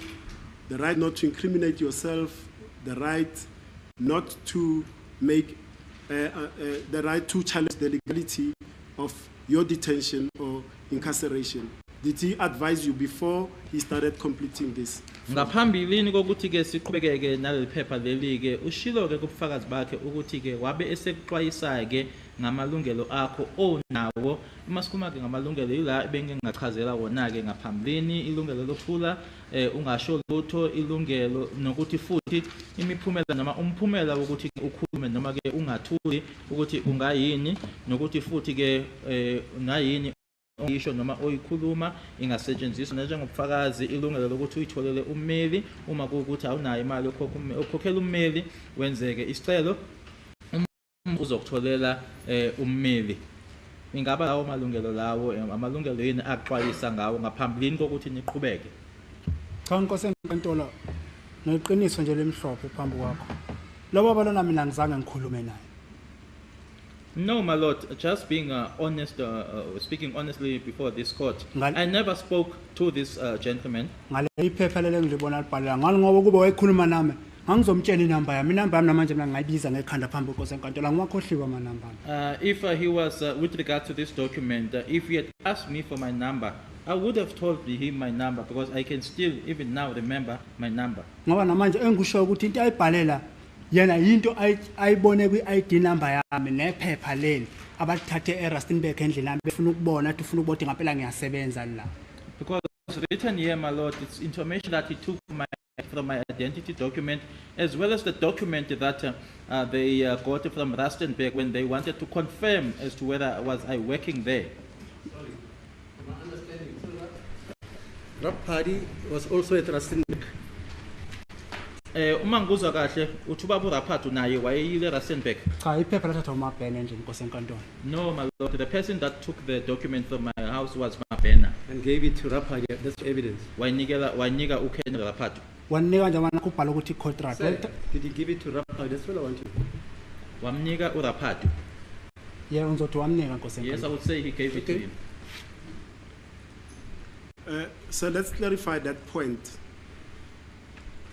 the right not to incriminate yourself, the right not to make, the right to challenge the legality of your detention or incarceration. Did he advise you before he started completing this? Ngaphambilini kokuthi ke siqhubekeke naleli phepha leli ke ushilo ke kubufakazi bakhe ukuthi ke wabe esekuxwayisa ke ngamalungelo akho onawo masikhuluma ke ngamalungelo yila bengingachazela wona ke ngaphambilini ilungelo lokuphula ungasho lutho ilungelo nokuthi futhi imiphumela noma umphumela wokuthi ukhulume noma ke ungathuli ukuthi ungayini nokuthi futhi ke ngayini isho noma oyikhuluma ingasetshenziswa njengobufakazi ilungelo lokuthi uyitholele ummeli uma kuukuthi awunayo imali okhokhela ummeli wenzeke isicelo uzokutholela ummeli. Ingaba lawo malungelo lawo amalungelo yini axwayisa ngawo ngaphambilini kokuthi niqhubeke? Cha Nkosi enkantolo neqiniso nje lemhlophe phambi kwakho. Lobo balona mina ngizange ngikhulume naye. No, my lord, just being honest, speaking honestly before this court, I never spoke to this gentleman. Ngale iphepha lele ngilibona libhalela ngalo ngoba kuba wayekhuluma nami ngangizomtshela inamba yami namanje mina ngayibiza ngekhanda phambi kwenkosi enkantolo ngwakhohliwa amanamba. If he was with regard to this document, if he had asked me for my number, I would have told him my number because I can still even now remember my number. Ngoba namanje engisho ukuthi into ayibhalela yena yinto ayibone kwi-ID number yami nephepha leli abathathe eRustenburg endlela befuna ukubona athi ufuna ukubona ngempela ngiyasebenza la. Because it's written here, my lord, it's information that he took from my identity document as well as the document that they got from Rustenburg when they wanted to confirm as to whether was I working there. That party was also at Rustenburg. Uma ngikuzwa kahle uthi ubaba uRaphathu naye wayeyile Rustenburg. Cha iphepha lathathwa uMabhena nje inkosi enkantolo. No, my lord, the person that took the document from my house was Mabena. And gave it to Raphael. That's evidence. Wayinika uKen Raphathu. Wanika nje abana kubhala ukuthi contract. Sir, did he give it to Raphael? That's what I want to know. Wamnika uRaphathu. Yeah, unzothi wamnika inkosi Yes, I enkantolo. would say he gave it to Okay. him. So let's clarify that point.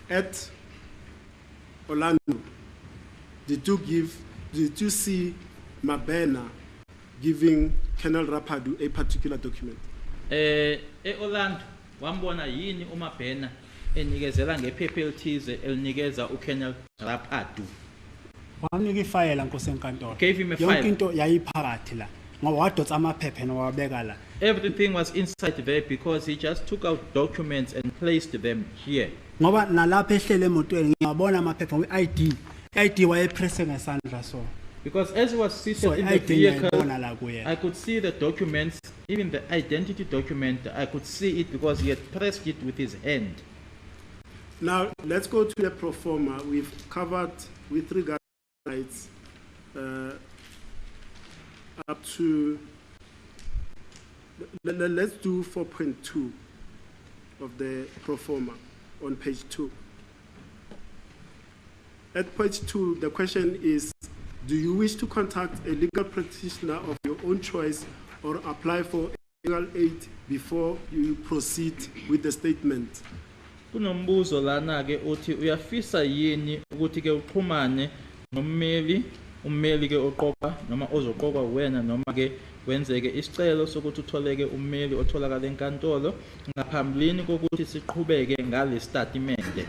At Orlando, did you see Mabena giving Colonel Raphathu a particular document? Orlando wambona yini uMabena enikezela ngephepha elithize elinikeza uKenel Raphathu. Wamnika ifayela inkosi enkantolo. Gave him a Yonke file. into yayiphakathi la. Ngoba wadotsa amaphepha nowabeka la. Everything was inside there because he just took out documents and placed them here. Ngoba nalapha ehlele emotweni ngiyabona amaphepha we-ID. ID wayepresse ngesandla so. Because as he was seated So in the i-ID vehicle, ngiyayibona la kuye. I could see the documents, even the identity document, I could see it because he had pressed it with his hand. Now, let's go to the pro forma. We've covered with regard to rights up to, let's do 4.2 of the pro forma on page 2. At page 2, the question is, do you wish to contact a legal practitioner of your own choice or apply for legal aid before you proceed with the statement? Kunombuzo lana ke uthi uyafisa yini ukuthi ke uxhumane nommeli ummeli ke oqoqa noma ozoqoqwa wena noma ke wenzeke isicelo sokuthi utholeke ummeli otholakala enkantolo ngaphambilini kokuthi siqhubeke ngale statement.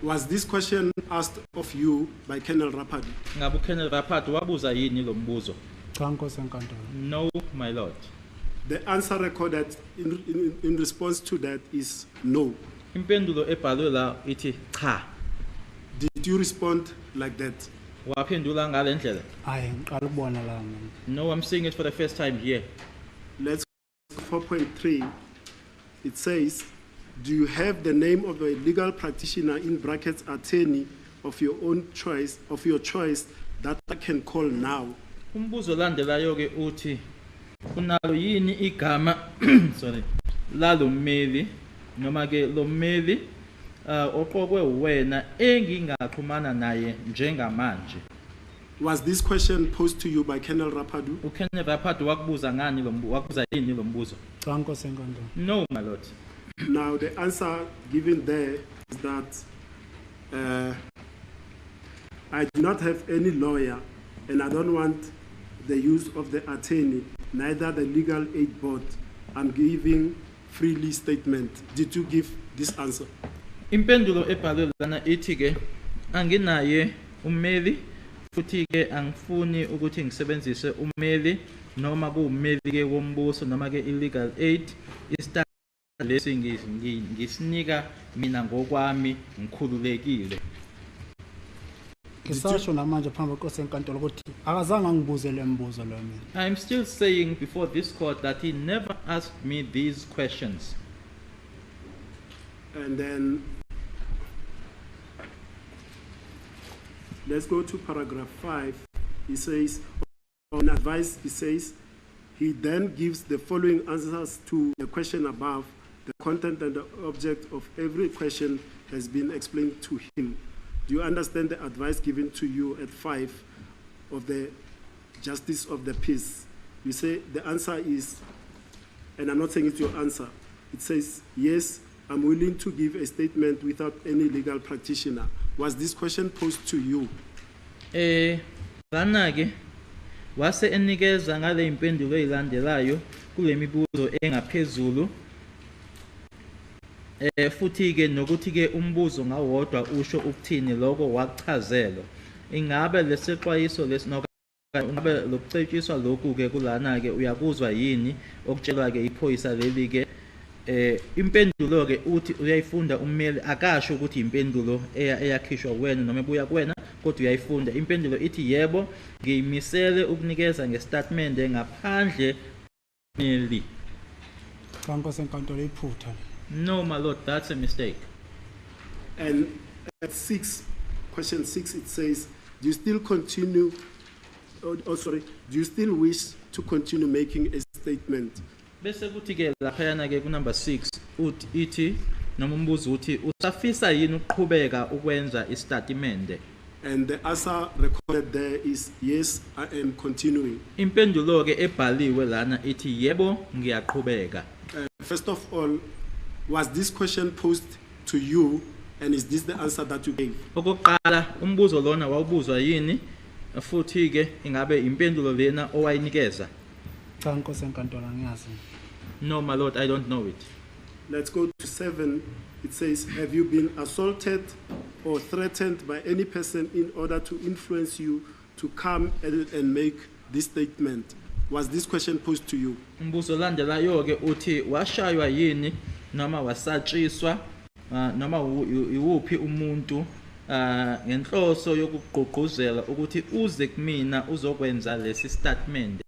Was this question asked of you by Colonel Raphathu? Ngabe uKenel Raphathu wabuza yini lo mbuzo? Cha inkosi enkantolo. No, my lord. The answer recorded in response to that is no. Impendulo ebhalwe la ithi cha. Did you respond like that? Waphendula ngale ndlela? Hayi ngiqala ukubona la mina. No, I'm seeing it for the first time here. Let's go to 4.3. It says, do you have the name of a legal practitioner in brackets attorney of your own choice, of your choice, that I can call now? Umbuzo landelayo ke uthi unalo yini igama sorry lalo mmeli noma ke lo mmeli oqokwe wena engingaxhumana naye njengamanje. Was this question posed to you by Colonel Raphathu? uKenel Raphathu wakubuza ngani wakubuza yini lo mbuzo? Cha inkosi enkantolo. No, my lord. Now, the answer given there is that I do not have any lawyer and I don't want the use of the attorney, neither the legal aid board. I'm giving freely statement. Did you give this answer? Impendulo ebhalwe lana ithi ke anginaye ummeli futhi ke angifuni ukuthi ngisebenzise ummeli noma kuummeli ke wombuso noma ke illegal aid lesi ngisinika mina ngokwami ngikhululekile. Ngisasho namanje phambi kwenkosi enkantolo ukuthi akazange ngibuze le mbuzo lo mina. I'm still saying before this court that he never asked me these questions. And then let's go to paragraph 5. He says, on advice, he says, he then gives the following answers to the question above. The content and the object of every question has been explained to him. Do you understand the advice given to you at 5 of the justice of the peace? You say the answer is, and I'm not saying it's your answer. It says, yes, I'm willing to give a statement without any legal practitioner. Was this question posed to you? Lana ke wase enikeza ngale impendulo ezilandelayo kule mibuzo engaphezulu. Futhi ke nokuthi ke umbuzo ngawodwa usho ukuthini lokho wachazelo. Ingabe lesixwayiso ingabe lokucetshiswa lokhu ke kulana ke uyakuzwa yini okutshelwa ke iphoyisa leli ke impendulo ke uthi uyayifunda ummeli akasho ukuthi impendulo eyakhishwa wena noma ebuya kuwena kodwa uyayifunda. Impendulo ithi yebo ngiyimisele ukunikeza ngestatement ngaphandle ummeli. Cha inkosi enkantolo iphutha. No, my lord, that's a mistake. And at 6, question 6, it says, do you still continue, do you still wish to continue making a statement? Bese kuthi ke laphayana ke ku number 6 ithi noma umbuzo uthi usafisa yini ukuqhubeka ukwenza istatimende. And the answer recorded there is, yes, I am continuing. Impendulo ke ebhaliwe lana ithi yebo ngiyaqhubeka. First of all, was this question posed to you, and is this the answer that you gave? Okokuqala umbuzo lona wawubuzwa yini futhi ke ingabe impendulo lena owayinikeza? Cha Nkosi enkantolo ngiyazi. No my lord, I don't know it. Let's go to 7. It says, have you been assaulted or threatened by any person in order to influence you to come and make this statement? Was this question posed to you? Umbuzo landelayo ke uthi washaywa yini noma wasatshiswa noma iwuphi umuntu ngenhloso yokugqugquzela ukuthi uze kumina uzokwenza lesi statement.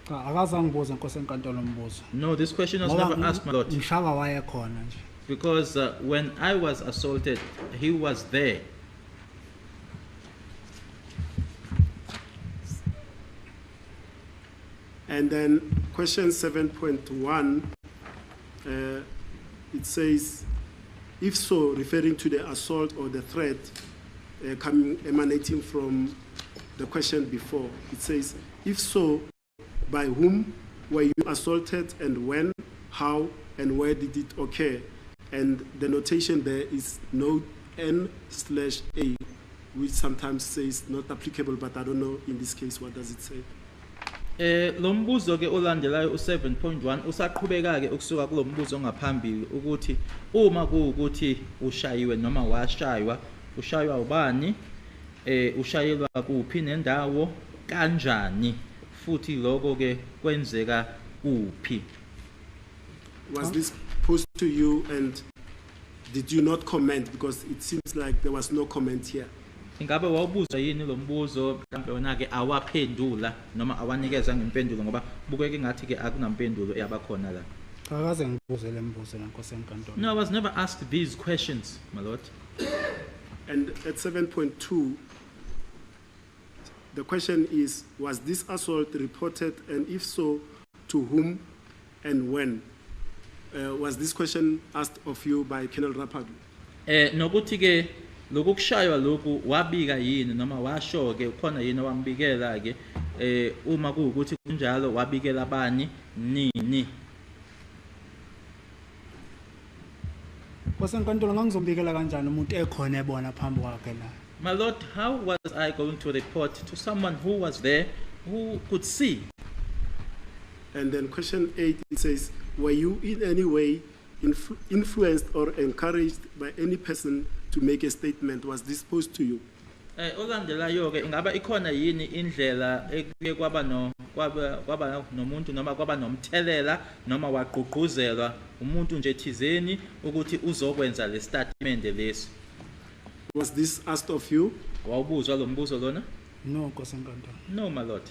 Cha akazange ngibuze Nkosi enkantolo umbuzo. No, this question was never asked my lord, Ngishaka waye khona nje. because when I was assaulted he was there. And then question 7.1, it says, if so, referring to the assault or the threat emanating from the question before, it says, if so, by whom were you assaulted and when, how, and where did it occur? And the notation there is note N/A, which sometimes says not applicable, but I don't know in this case, what does it say? Lo mbuzo ke olandelayo u7.1 usaqhubeka ke ukusuka kulo mbuzo ongaphambili ukuthi uma kuukuthi ushayiwe noma washaywa ushaywa ubani ushayelwa kuphi nendawo kanjani futhi lokho ke kwenzeka kuphi. Was this posed to you and did you not comment, because it seems like there was no comment here? Ingabe wawubuza yini lo mbuzo mhlawumbe wona ke awaphendula noma awanikeza ngempendulo ngoba bukeke ngathi ke akunampendulo eyabakhona la. Cha akaze ngibuze le mbuzo la Nkosi enkantolo. No, I was never asked these questions, my lord. And at 7.2, the question is, was this assault reported, and if so, to whom and when? Was this question asked of you by Colonel Rapadu? Nokuthi ke lokhu kushaywa lokhu wabika yini noma washo ke khona yini wambikela ke uma kuukuthi kunjalo wabikela abani nini? Nkosi enkantolo ngangizombikela kanjani umuntu ekhona ebona phambi kwakhe la. My lord, how was I going to report to someone who was there, who could see? And then question 8, it says, were you in any way influenced or encouraged by any person to make a statement? Was this posed to you? Olandelayo ke ingaba ikhona yini indlela ekuye kwaba nomuntu noma kwaba nomthelela noma wagqugquzelwa umuntu nje thizeni ukuthi uzokwenza le statement lesi? Was this asked of you? Wawubuzwa lo mbuzo lona? No Nkosi enkantolo. No my lord.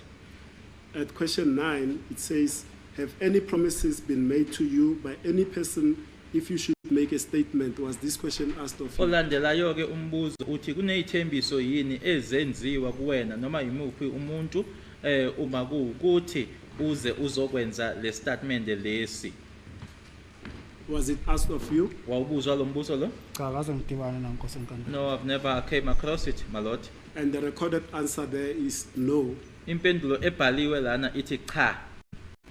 At question 9, it says, have any promises been made to you by any person if you should make a statement? Was this question asked of you? Olandelayo ke umbuzo uthi kunezithembiso yini ezenziwa kuwena noma yimuphi umuntu uma kuukuthi uze uzokwenza le statement lesi? Was it asked of you? Wawubuzwa lo mbuzo lo? Cha akaze ngidibane na Nkosi enkantolo. No, I've never came across it, my lord. And the recorded answer there is no. Impendulo ebhaliwe lana ithi cha.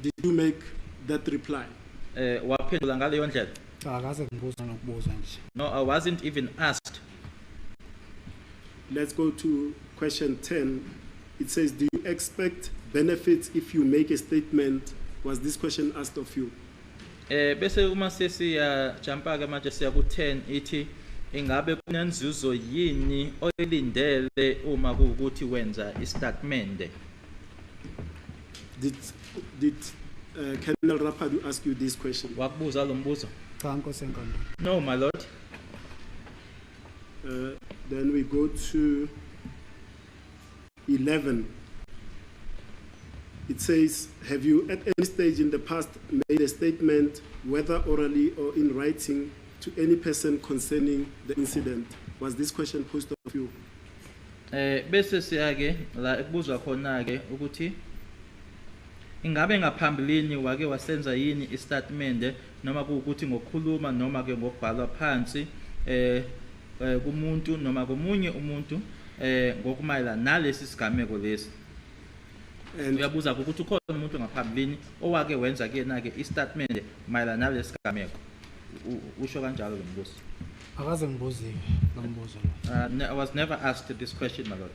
Did you make that reply? Waphendula ngaleyo ndlela? Cha akaze ngibuza nokubuza nje. No, I wasn't even asked. Let's go to question 10. It says, do you expect benefits if you make a statement? Was this question asked of you? Bese uma sesiya jumpa ke manje siya ku10 ithi ingabe kunenzuzo yini oyilindele uma kuukuthi wenza istatement? Did Colonel Rapadu ask you this question? Wakubuza lo mbuzo? Cha Nkosi enkantolo. No, my lord. Then we go to 11. It says, have you at any stage in the past made a statement, whether orally or in writing, to any person concerning the incident? Was this question posed of you? Bese siyake la ekubuzwa khona ke ukuthi ingabe ngaphambilini wake wasenza yini istatement noma ukuthi ngokukhuluma noma ke ngokubhala phansi kumuntu noma komunye umuntu ngokumayela nalesi sigameko lesi. And Uyabuza ukuthi ukhona umuntu ngaphambilini owake wenza kuyena ke istatement mayela nalesi sigameko. Usho kanjalo lo mbuzo. Akaze ngibuziwe lo mbuzo lo. I was never asked this question, my lord.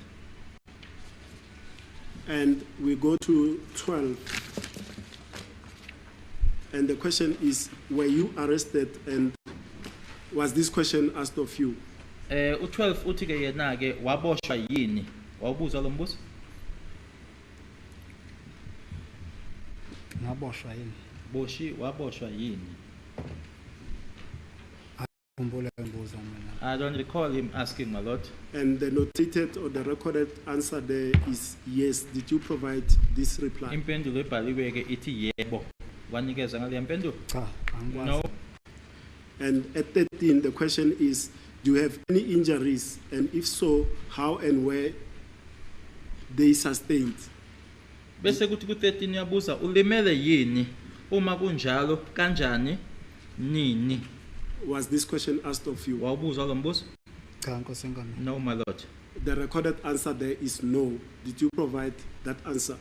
And we go to 12. And the question is, were you arrested, and was this question asked of you? U12 uthi ke yena ke waboshwa yini? Wawubuza lo mbuzo? Ngaboshwa yini? Waboshwa yini? Khumbula imbuzo mina. I don't recall him asking, my lord. And the notated or the recorded answer there is yes. Did you provide this reply? Impendulo ebhaliwe ke ithi yebo. Wanikeza ngale mpendulo? Cha, angikwazi. No. And at 13, the question is, do you have any injuries? And if so, how and where they sustained? Bese kuthi ku13 yabuza ulimele yini? Uma kunjalo kanjani? Nini? Was this question asked of you? Wawubuza lo mbuzo? Cha, Nkosi enkulu. No, my lord. The recorded answer there is no. Did you provide that answer?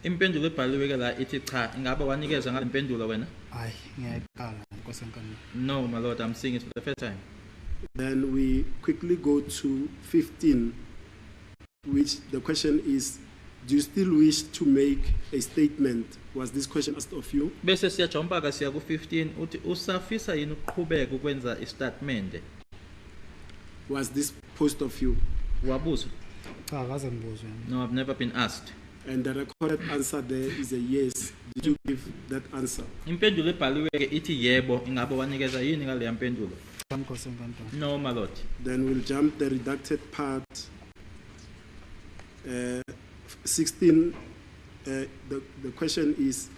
Impendulo ebhaliwe ke la ithi cha. Ingabe wanikeza ngale mpendulo wena? Hayi, ngiyaqala Nkosi enkulu. No, my lord. I'm saying it for the first time. Then we quickly go to 15, which the question is, do you still wish to make a statement? Was this question asked of you? Bese siyajomba ka siya ku15 uthi usafisa yini ukuqhubeka ukwenza istatement? Was this posed of you? Wabuza? Cha, akaze ngibuzwe. No, I've never been asked. And the recorded answer there is a yes. Did you give that answer? Impendulo ebhaliwe ke ithi yebo. Ingabe wanikeza yini ngale mpendulo? Cha, Nkosi enkulu. No, my lord. Then we'll jump the redacted part. 16, the question is,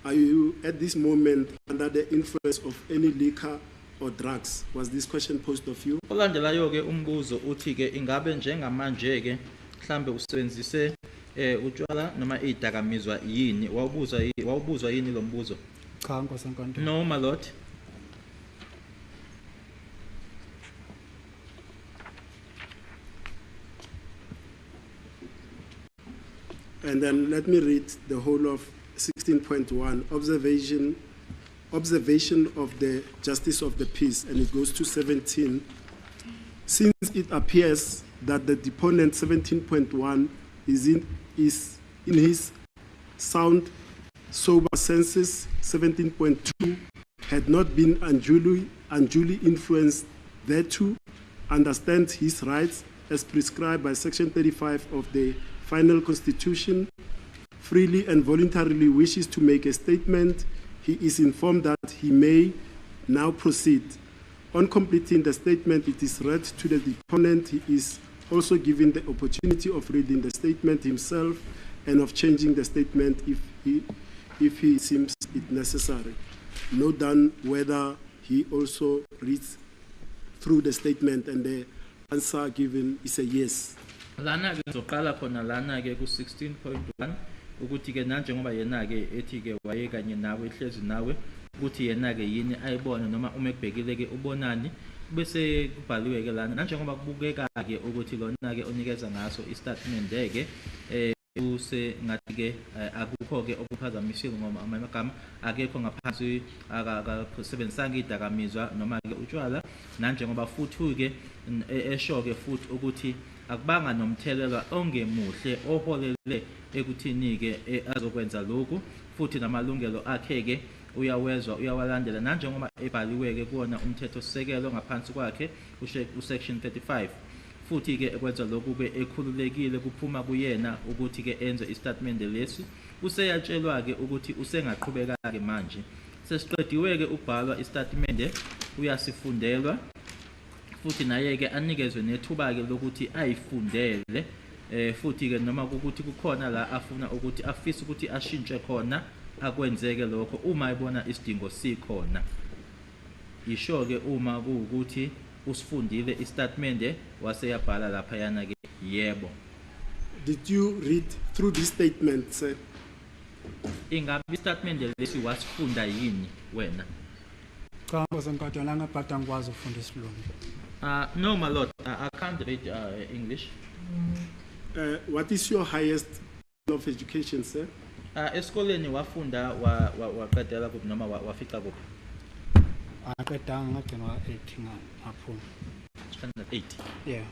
are you at this moment under the influence of any liquor or drugs? Was this question posed of you? Olandelayo ke umbuzo uthi ke ingabe njengamanje ke mhlambe usebenzise utshwala noma idakamizwa yini? Wawubuzwa yini lo mbuzo? Cha, Nkosi enkulu. No, my lord. And then let me read the whole of 16.1, observation of the justice of the peace, and it goes to 17. Since it appears that the deponent 17.1 is in his sound, sober senses, 17.2 had not been unduly influenced thereto, understands his rights as prescribed by Section 35 of the Final Constitution, freely and voluntarily wishes to make a statement, he is informed that he may now proceed. On completing the statement, it is read to the deponent. He is also given the opportunity of reading the statement himself and of changing the statement if he seems it necessary. Note down whether he also reads through the statement and the answer given is a yes. Lana ke zoqala khona lana ke ku 16.1 ukuthi ke manje ngoba yena ke ethi ke waye kanye nawe ehlezi nawe ukuthi yena ke yini ayibona noma uma ekubhekile ke ubonani bese kubhaliwe ke lana manje ngoba kubukeka ke ukuthi lona ke onikeza ngaso istatement ke use ngathi ke akukho ke okuphazamisile ngoba amagama akekho ngaphansi akasebenzisanga idakamizwa noma ke utshwala manje ngoba futhi ke esho ke futhi ukuthi akubanga nomthelelo ongemuhle oholele ekuthini ke azokwenza lokhu futhi namalungelo akhe ke uyawezwa uyawalandela manje ngoba ebhaliwe ke kuona umthetho sisekelo ngaphansi kwakhe usection 35 futhi ke ekwenza lokhu ke ekhululekile kuphuma kuyena ukuthi ke enze istatement lesi useyatshelwa ke ukuthi usengaqhubeka ke manje sesiqediwe ke ubhalwa istatement uyasifundelwa futhi naye ke anikezwe nethuba ke lokuthi ayifundele futhi ke noma ukuthi kukhona la afuna ukuthi afisa ukuthi ashintshe khona akwenzeke lokho uma ebona isidingo sikhona. isho ke uma kuwukuthi usifundile istatement wase yabhala lapha yana ke yebo. Did you read through this statement, sir? Ingabe istatement lesi wasifunda yini wena? Cha Nkosi enkantolo angabhada ngikwazi ukufunda isilungu. No my lord, I can't read English. What is your highest level of education, sir? Esikoleni wafunda waqedela kuphi noma wafica kuphi? Aqedanga ngagcina 18 ngaphuma. Standard 8. Yeah.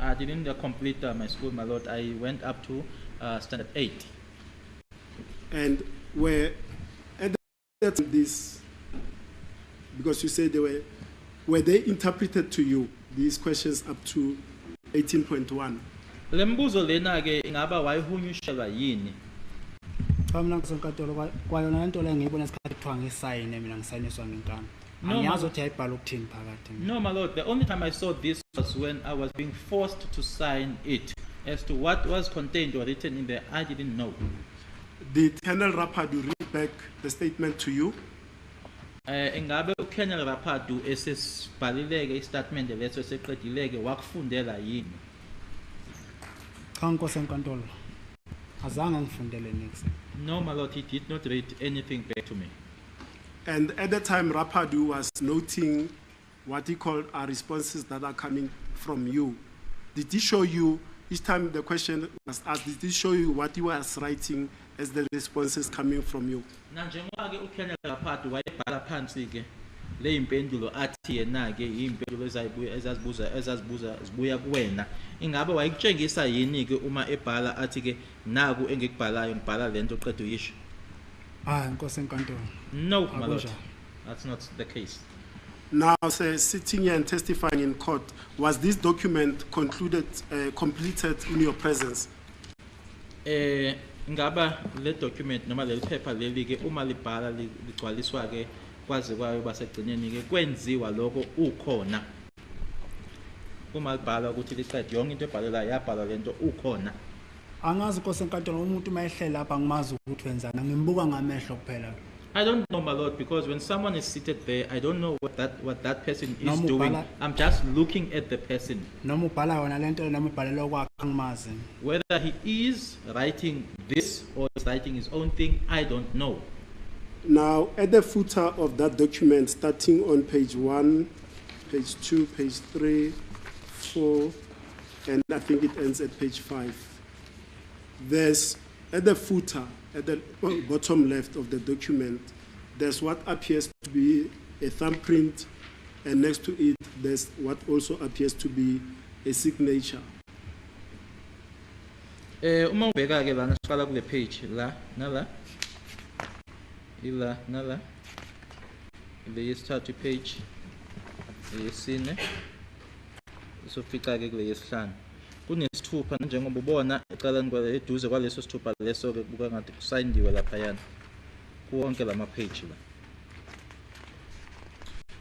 I didn't complete my school, my lord. I went up to standard 8. And were at that time this, because you said were they interpreted to you, these questions up to 18.1? Lembuzo lena ke ingaba wayihunyushelwa yini? Cha mina Nkosi enkantolo kwayona lento le ngiyibona isikhathi kuthiwa ngisayine mina ngisayiniswa ngenkani. No, Angiyazi ukuthi ayibhala ukuthini phakathi. No, my lord. The only time I saw this was when I was being forced to sign it. As to what was contained or written in there, I didn't know. Did Colonel Rapadu read back the statement to you? Ingabe uKenel Rapadu esesibhalileke istatement leso seqedileke wakufundela yini? Cha Nkosi enkantolo. Azange ngifundele next. No, my lord, he did not read anything back to me. And at the time, Rapadu was noting what he called are responses that are coming from you. Did he show you, each time the question was asked, did he show you what he was writing as the responses coming from you? Na njengoba ke uKenel Rapadu wayebhala phansi ke le impendulo athi yena ke impendulo ezazibuza zibuya kuwena, ingabe wayikutshengisa yini ke uma ebhala athi ke naku engikubhalayo ngibhala lento oqeda uyisho? Nkosi enkantolo. No, my lord. Akunjalo. That's not the case. Now, sir, sitting here and testifying in court, was this document completed in your presence? Ngaba le document noma leli phepha leli ke uma libhala ligcwaliswa ke kwaze kwayo basegcineni ke kwenziwa lokho ukhona. Uma libhala ukuthi liqede yonke into ebhalela yabhala lento ukhona. Angazi Nkosi enkantolo umuntu mayehlela lapha ngimazi ukuthi wenzana ngimbuka ngamehlo kuphela. I don't know, my lord, because when someone is seated there, I don't know what that person is Noma doing. ubhala- I'm just looking at the person. Noma ubhala yona lento noma ibhalelwa kwakhe ngimazi. Whether he is writing this or is writing his own thing, I don't know. Now, at the footer of that document, starting on page 1, page 2, page 3, 4, and I think it ends at page 5, there's, at the footer, at the bottom left of the document, there's what appears to be a thumbprint, and next to it, there's what also appears to be a signature. Uma ubheka ke lana siqala kule page la nala ila nala ile yesithathu page yesine sofica ke kule yesihlanu kunesithupha njengoba ubona eqaleni kwale eduze kwaleso sithupha leso ke kubuka ngathi kusayindiwe lapha yana kuwonke lama page la.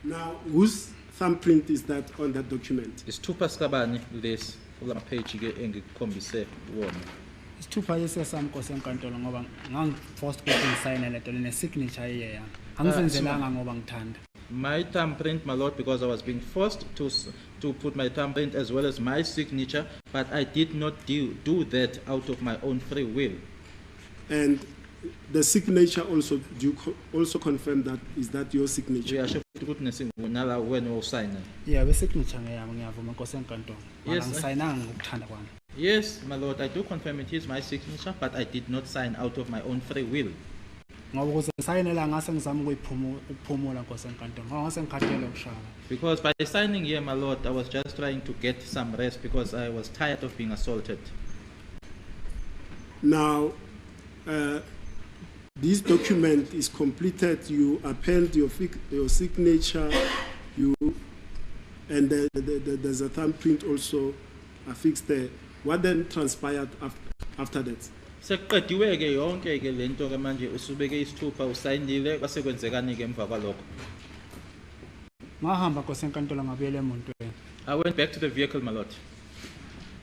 Now, whose thumbprint is that on that document? Isithupha sikabani lesi kulama page ke engikukhombise wona. Isithupha yesesami Nkosi enkantolo ngoba ngangiforced ukuthi ngisayine lento le signature yeyami. Angisenzelanga ngoba ngithanda. My thumbprint, my lord, because I was being forced to put my thumbprint as well as my signature, but I did not do that out of my own free will. And the signature also, do you also confirm that, is that your signature? Uyasho ukuthi nesingunala wena osayina. Yeah, we signature ngeyami ngiyavuma Nkosi enkantolo. Yes, Angisayinanga ngokuthanda kwami. Yes, my lord, I do confirm it is my signature, but I did not sign out of my own free will. Ngoba ukuze sayinela ngase ngizama ukuyiphumula Nkosi enkantolo. Ngoba ngase ngikhathele ukushaya. Because by signing here, my lord, I was just trying to get some rest because I was tired of being assaulted. Now, this document is completed, you append your signature, and there's a thumbprint also affixed there. What then transpired after that? Sekuqediwe ke yonke ke lento ke manje usubeke isithupha usayinile kwase kwenzekani ke emva kwalokho. Ngahamba Nkosi enkantolo ngabuyela emontweni. I went back to the vehicle, my lord.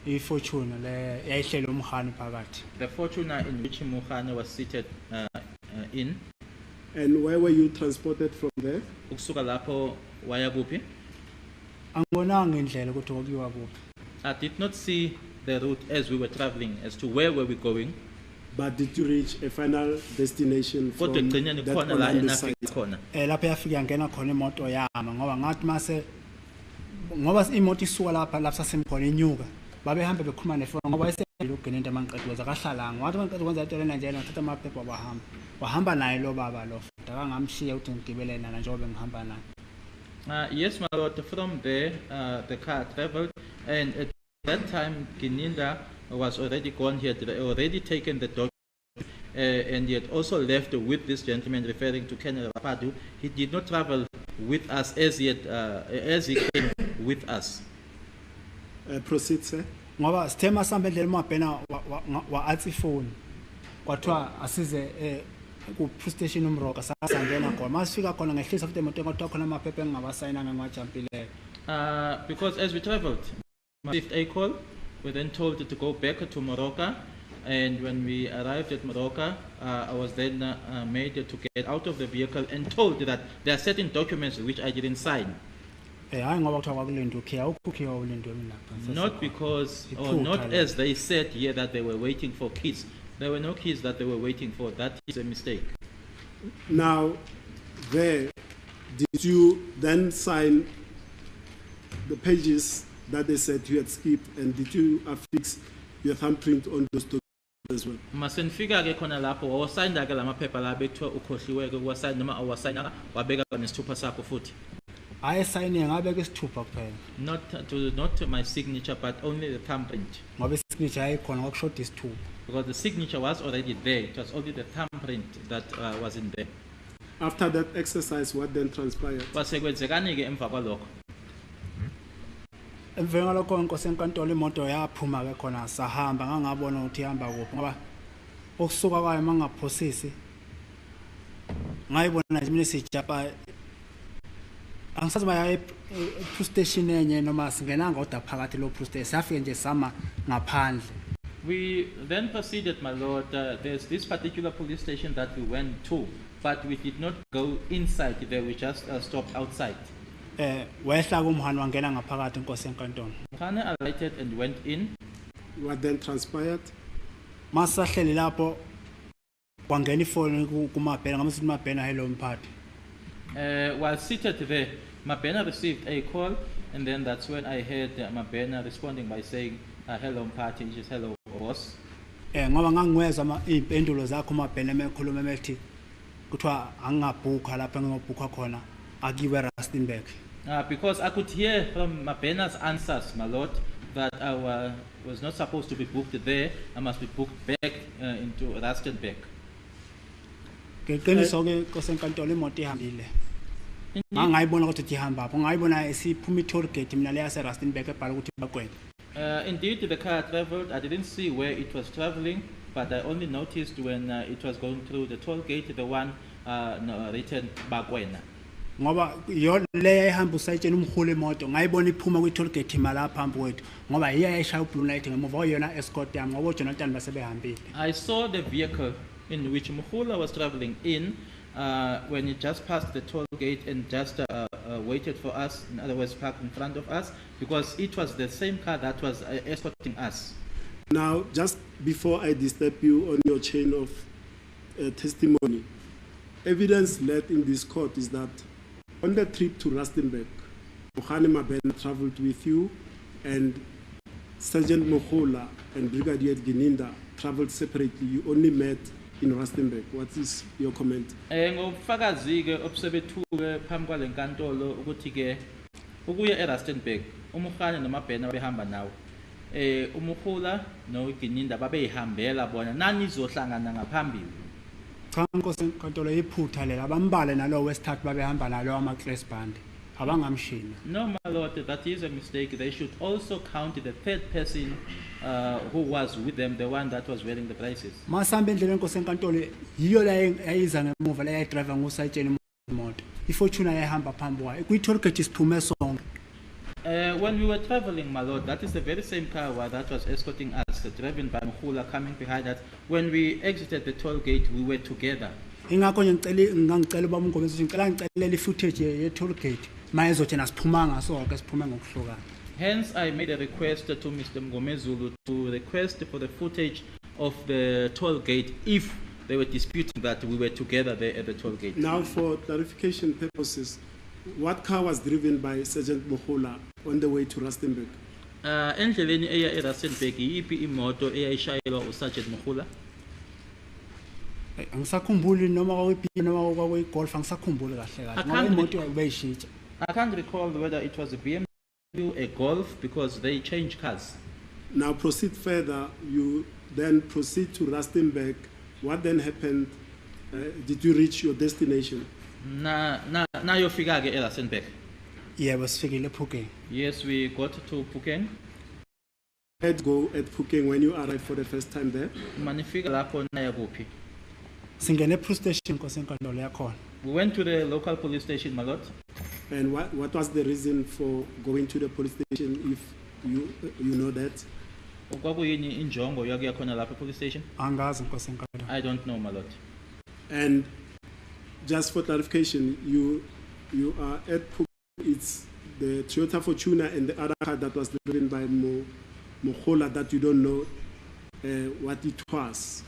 iFortune le yayihlela umhani phakathi. The Fortuner in which Mukhane was seated in. And where were you transported from there? Ukusuka lapho waya kuphi? Angibonanga indlela ukuthi okuyiwa kuphi. I did not see the route as we were traveling, as to where were we going. But did you reach a final destination from Kodwa egcineni that khona la Orlando enafika site? khona. Lapha yafika yangena khona imoto yama ngoba ngathi mase ngoba imoto isuka lapha sasemkhona inyuka babehamba bekhuluma nefoni ngoba eseyilo ugenenda manqedweza akahlalanga wathi manqedwe kwenza into lena njena wathatha amaphepha wahamba naye lo baba lo akangamshiya ukuthi ngigibele nana njengoba ngihamba naye. Yes, my lord, from there, the car traveled, and at that time, Gininda was already gone. He had already taken the document, and he had also left with this gentleman, referring to Ken Rapadu. He did not travel with us as yet, as he came with us. Proceed, sir. Ngoba sithema sihamba endlela uMabhena wa athi phone kwathiwa asize ku police station uMroka sasangena khona masifika khona ngehlisa futhi emoto kwathiwa khona amaphepha engingabasayina ngingajampileyo. Because as we traveled, we received a call. We then told to go back to Morocco, and when we arrived at Morocco, I was then made to get out of the vehicle and told that there are certain documents which I didn't sign. Hayi ngoba kuthiwa kwakulinda ukhiya ukukhiya ulindwe mina lapha. Not because, or not as they said here that they were waiting for keys. There were no keys that they were waiting for. That is a mistake. Now, there, did you then sign the pages that they said you had skipped, and did you affix your thumbprint on those documents as well? Masenifika ke khona lapho wawasayina ke lamaphepha la bethiwa ukhohliwe ke wasayina noma awasayina wabeka nesithupha sakho futhi. Hayi sayine ngabeka isithupha kuphela. Not to my signature, but only the thumbprint. Ngoba isignature ayikhona kwakushoda isithupha. Because the signature was already there. It was only the thumbprint that wasn't there. After that exercise, what then transpired? Kwasekwenzekani ke emva kwalokho? Emveni ngalokho inkosi enkantolo imoto yaphuma ke khona sahamba ngangabona ukuthi ihamba kuphi ngoba okusuka kwayo mangaphosisi ngayibona nje mina sijapa angisazi baya police station enye noma singenanga oda phakathi lo police station safike nje sama ngaphandle. We then proceeded, my lord. There's this particular police station that we went to, but we did not go inside there. We just stopped outside. Wehla kumhani wangena ngaphakathi inkosi enkantolo. Khane alighted and went in. What then transpired? Masahleli lapho kwangena ifoni kuMabhena ngamasithi uMabhena hello mphathi. While seated there, Mabhena received a call, and then that's when I heard Mabhena responding by saying, hello Mphathi, which is hello boss. Ngoba ngangiweza impendulo zakho uMabhena emekhuluma emethi kuthiwa angingabhukha lapha ngingobhukha khona akiwe Rustenburg. Because I could hear from Mabhena's answers, my lord, that I was not supposed to be booked there. I must be booked back into Rustenburg. Ngeqiniso ke inkosi enkantolo imoto ihambile. Ngangayibona ukuthi ihamba apho ngayibona esiphuma i-toll gate mina leya se-Rustenburg ebhala ukuthi bakwena. Indeed, the car traveled. I didn't see where it was traveling, but I only noticed when it was going through the toll gate, the one written Bakwena. Ngoba yona leya ihamba usayitshela umholi emoto ngayibona iphuma kwi-toll gate imala phambi kwethu ngoba yiya yayishaya ublue light ngemuva yona escort yami ngoba uJonathan basebehambile. I saw the vehicle in which Mukhula was traveling in when it just passed the toll gate and just waited for us, in other words, parked in front of us, because it was the same car that was escorting us. Now, just before I disturb you on your chain of testimony, evidence led in this court is that on the trip to Rustenburg, Mohane Mabhena traveled with you, and Sergeant Mohola and Brigadier Gininda traveled separately. You only met in Rustenburg. What is your comment? Ngofakazi ke obsebethule phambi kwale nkantolo ukuthi ke ukuya eRustenburg uMkhane noMabhena behamba nawo. Umukhula noGininda babeyihambela bona nani izohlangana ngaphambili. Cha inkosi enkantolo iphutha lela bambale nalo wesithathu babehamba nalo ama-Class band abangamshina. No, my lord, that is a mistake. They should also count the third person who was with them, the one that was wearing the braces. Masihamba endlela inkosi enkantolo yiyo la yayiza ngemuva la yayidriver ngusayitshela imoto. iFortuna yayihamba phambi kwayo kwi-toll gate siphume sonke. When we were traveling, my lord, that is the very same car that was escorting us, driven by Mukhula coming behind us. When we exited the toll gate, we were together. ingakho nje ngicela ubaba uNgomezi ukuthi ngicela ngicelele i-footage ye-toll gate mayezothi nasiphumanga sonke siphume ngokuhlukana. Hence, I made a request to Mr. Mngomezulu to request for the footage of the toll gate if they were disputing that we were together there at the toll gate. Now, for clarification purposes, what car was driven by Sergeant Mohola on the way to Rustenburg? Endleleni eya eRustenburg yiphi imoto eyayishayelwa uSergeant Mokhula? Angisakhumbuli noma kwakuyiphi noma kwakuyigolf angisakhumbuli kahle kahle ngoba imoto bayishintsha. I can't recall whether it was a BMW, a Golf, because they change cars. Now proceed further. You then proceed to Rustenburg. What then happened? Did you reach your destination? Na yofika ke eRustenburg. Yebo sifikile ePhukeng. Yes, we got to Phukeng. Let's go at Phukeng when you arrived for the first time there. Manifika lapho naya kuphi. Singene police station kosenkantolo yakhona. We went to the local police station, my lord. And what was the reason for going to the police station, if you know that? Kwakuyini injongo yakuya khona lapha police station? Angazi nkosenkantolo. I don't know, my lord. And just for clarification, you are at Phukeng. It's the Toyota Fortuner and the other car that was driven by Mohola that you don't know what it was.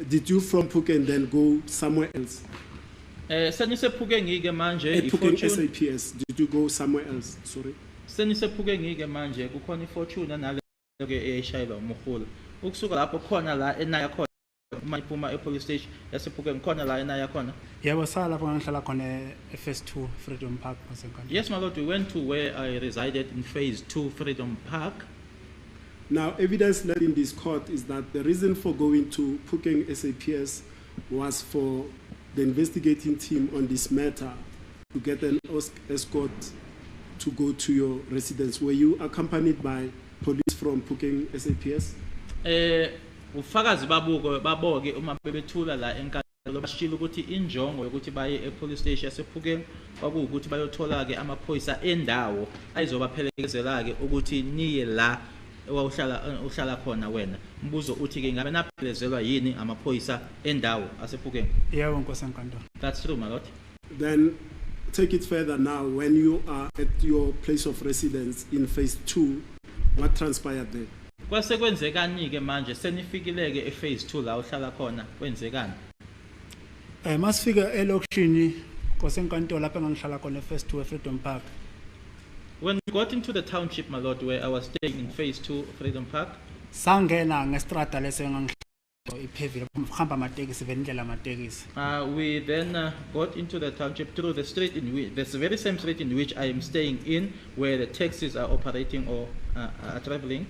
Did you from Phukeng then go somewhere else? Senise Phukeng ke manje At Phukeng iFortune. SAPS, did you go somewhere else? Sorry. Senise Phukeng ke manje kukhona iFortune nale ke eyishayelwa uMokhula. Ukusuka lapho khona la enaya khona uma iphuma epolice station yasePhukeng khona la enaya khona. Yebo sala lapho ngihlala khona ephase 2 Freedom Park kosenkantolo. Yes, my lord, we went to where I resided in phase 2 Freedom Park. Now, evidence led in this court is that the reason for going to Phukeng SAPS was for the investigating team on this matter to get an escort to go to your residence. Were you accompanied by police from Phukeng SAPS? Ufakazi baboke uma bebethula la enkantolo bashilo ukuthi injongo yokuthi baye epolice station yasePhukeng kwakuwukuthi bayothola ke amaphoyisa endawo ayizobaphelekezela ke ukuthi niye la uhlala khona wena. Mbuzo uthi ke ngabe naphelezelwa yini amaphoyisa endawo asePhukeng? Yebo nkosenkantolo. That's true, my lord. Then take it further now. When you are at your place of residence in phase 2, what transpired there? Kwase kwenzekani ke manje senifikile ke ephase 2 la uhlala khona kwenzekani? Masifika elokishini kosenkantolo lapha engihlala khona ephase 2 eFreedom Park. When we got into the township, my lord, where I was staying in phase 2 Freedom Park, Sangena ngestrata lese ngangihlala iphevile kuhamba amatekisi vendlela amatekisi. we then got into the township through the street in which, the very same street in which I am staying in, where the taxis are operating or are traveling.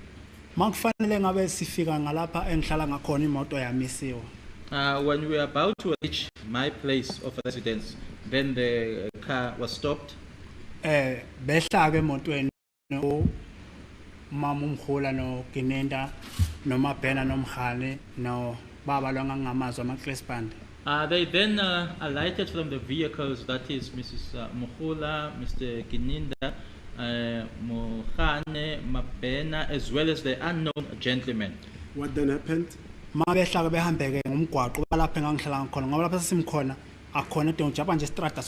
Makufanele ngabe sifika ngalapha engihlala ngakhona imoto yamisiwa. When we were about to reach my place of residence, then the car was stopped. Behla ke emotweni no mama uMkhula no Ginenda no Mabhena no Mkhane no baba lo ngangamazi amaClesband. They then alighted from the vehicles, that is Mrs. Mokhula, Mr. Gininda, Mokhane, Mabhena, as well as the unknown gentleman. What then happened? Mabehla ke behambeke ngomgwaqo lapha engangihlala ngakhona ngoba lapha sesimkhona akhona into njaba nje strata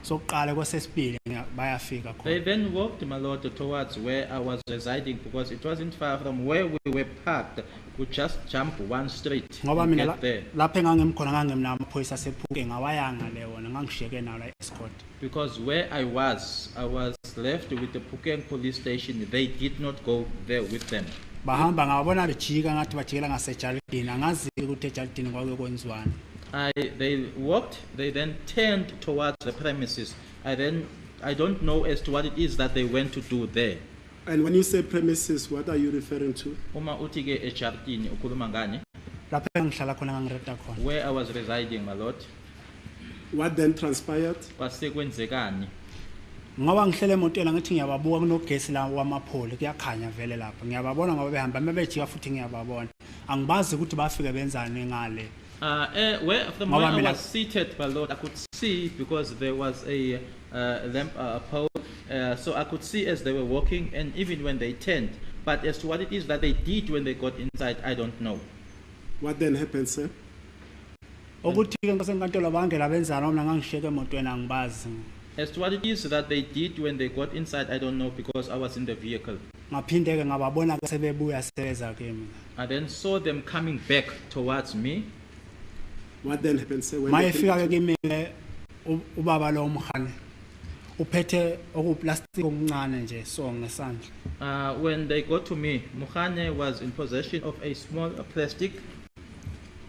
sokuqala kwesesibili bayafika khona. They then walked, my lord, towards where I was residing because it wasn't far from where we were parked. We just jump one street Ngoba and mina get there. lapha engangimkhona ngangemnamaphoyisa asePhukeng ngawayanga lewona ngangishiyeke nawo la escort. Because where I was left with the Phukeng police station. They did not go there with them. Bahamba ngabona bejika ngathi bajikela ngasejalidini angazi ukuthi ejalidini kwake kwenziwani. They walked, they then turned towards the premises. I don't know as to what it is that they went to do there. And when you say premises, what are you referring to? Uma uthi ke ejardini ukhuluma ngani? Lapha engihlala khona ngangireta khona. Where I was residing, my lord. What then transpired? Kwase kwenzekani? Ngoba ngihlele emotweni ngithi ngiyababuka kunogesi la wamapholi kuyakhanya vele lapha. Ngiyababona ngoba behamba mebejika futhi ngiyababona. Angibazi ukuthi bafike benzani ngale. From where I was seated, my lord, I could see because there was a lamp pole, so I could see as they were walking and even when they turned. But as to what it is that they did when they got inside, I don't know. What then happened, sir? ukuthi ke Nkosi enkantolo bangela benzana mina ngangishiyeke emotweni angibazi As to what it is that they did when they got inside, I don't know because I was in the vehicle. ngaphinde ke ngababona ke sebebuya sebeza kimi I then saw them coming back towards me. What then happened? Say when they mayefika ke came kimi ubaba lo mkhane uphethe okuplastic okuncane nje so ngesandla When they got to me, Mukhane was in possession of a small plastic.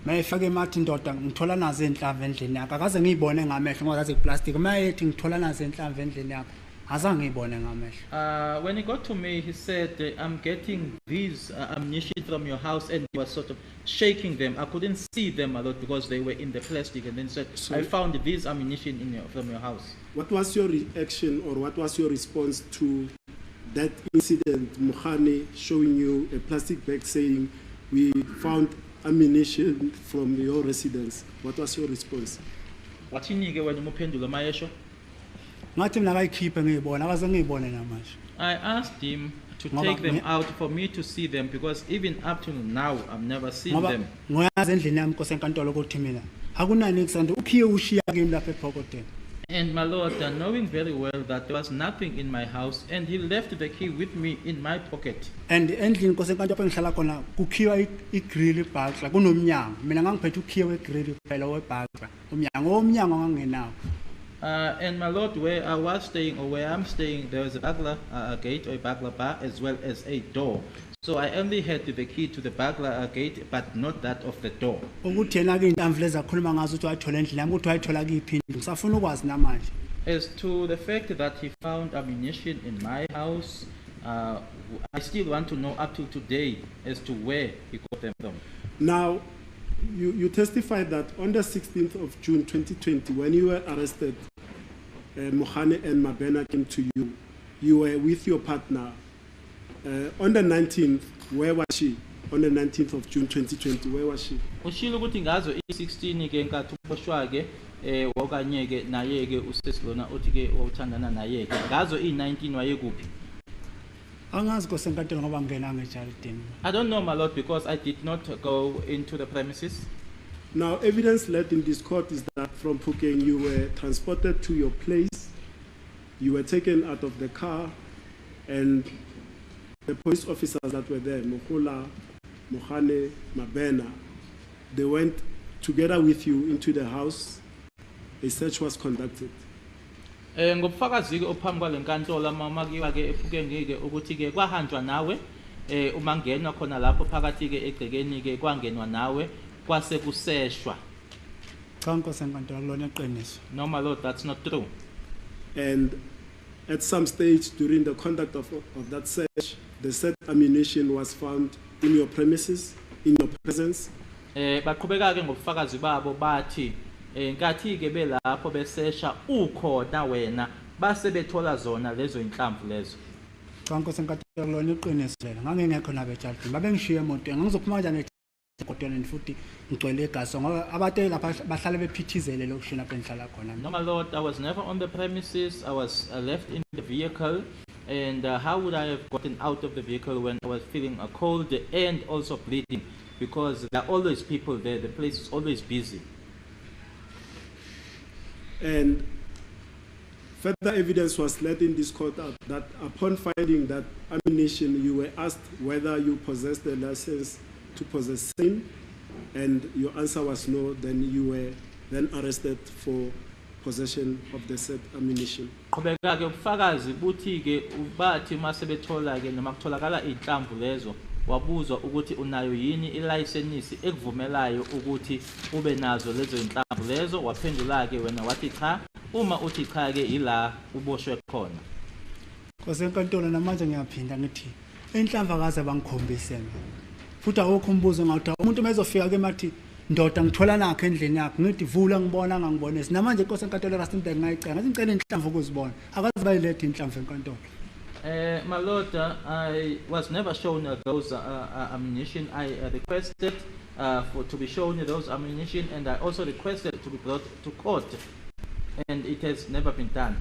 mayefika emathi ndoda ngithola nazo inhlamvu endlini yakho akaze ngiyibone ngamehlo ngoba zazi plastic mayethi ngithola nazo inhlamvu endlini yakho azange ngiyibone ngamehlo When he got to me, he said, I'm getting these ammunition from your house, and he was sort of shaking them. I couldn't see them a lot because they were in the plastic, and then said, I found these ammunition from your house. What was your reaction or what was your response to that incident, Mukhane showing you a plastic bag saying, we found ammunition from your residence? What was your response? Wathini-ke wena uma uphendula mayesho? ngathi mina akayikhiphe ngiyibona akaze ngiyibone namanje I asked him to Ngoba take them nge- out for me to see them because even up to now, I've never seen ngoba them. ngoyazi endlini yami Nkosi enkantolo ukuthi mina akunani kusanda ukhiye ushiya kimi lapha ephokoteni And my Lord, knowing very well that there was nothing in my house, and he left the key with me in my pocket. and endlini Nkosi enkantolo apho ngihlala khona kukhiwa igrill ibhakla kunomnyango mina ngangiphethe ukhiye wegrill kuphela webhakla womnyango ngangenawo And my Lord, where I was staying or where I'm staying, there was a burglar gate or a burglar bar as well as a door. So I only had the key to the burglar gate, but not that of the door. ukuthi yena ke inhlamvu lezi akhuluma ngazo ukuthi wayithola endlini yami ukuthi wayithola kuyiphi indlu ngisafuna ukwazi namanje As to the fact that he found ammunition in my house, I still want to know up to today as to where he got them from. Now, you testified that on the 16th of June 2020, when you were arrested, Mukhane and Mabena came to you. You were with your partner. On the 19th, where was she? On the 19th of June 2020, where was she? Ushilo ukuthi ngazo i16 ke nkathi uposhwa ke okanye ke naye ke usesilona uthi ke uthandana naye ke ngazo i19 wayekuphi? angazi Nkosi enkantolo ngoba ngingenanga ejalidini I don't know my lord because I did not go into the premises. Now, evidence led in this court is that from Phukeng, you were transported to your place. You were taken out of the car, and the police officers that were there, Mukula, Mukhane, Mabena, they went together with you into the house. A search was conducted. Ngobufakazi ke ophambi kwalenkantolo mama kiwa ke ephukenge ke ukuthi ke kwahanjwa nawe uma ngenwa khona lapho phakathi ke egcekeni ke kwangenwa nawe kwase kuseshwa. cha Nkosi enkantolo kulona iqiniso No my lord, that's not true. And at some stage during the conduct of that search, the said ammunition was found in your premises, in your presence. Baqhubeka ke ngobufakazi babo bathi nkathi ke belapho besesha ukhona wena base bethola zona lezo inhlamvu lezo. cha Nkosi enkantolo kulona iqiniso lela ngangengekho nabe ejalidini babengishiya emotweni ngizophuma kanjani ekodweni futhi ngicwele igazi ngoba abathe lapha bahlale bephithizele lokushina lapha engihlala khona No my lord, I was never on the premises. I was left in the vehicle. And how would I have gotten out of the vehicle when I was feeling a cold and also bleeding? Because there are always people there. The place is always busy. And further evidence was led in this court that upon finding that ammunition, you were asked whether you possessed the license to possess same, and your answer was no, then you were then arrested for possession of the said ammunition. Qhubeka ke ubufakazi buthi ke bathi mase bethola ke noma kutholakala inhlamvu lezo wabuzwa ukuthi unayo yini ilicense ekuvumelayo ukuthi ube nazo lezo inhlamvu lezo waphendula ke wena wathi cha uma uthi cha ke ila uboshwe khona. Nkosi enkantolo namanje ngiyaphinda ngithi inhlamvu akaze bangikhombise mina futhi awukho umbuzo ngawuthi umuntu mezofika ke mathi ndoda ngithola nakho endlini yakho ngithi vula ngibona ngangibonisi namanje Nkosi enkantolo Rustenburg ngayicela ngathi ngicela inhlamvu ukuzibona akaze bayilethe inhlamvu enkantolo. My lord, I was never shown those ammunition. I requested to be shown those ammunition, and I also requested to be brought to court, and it has never been done.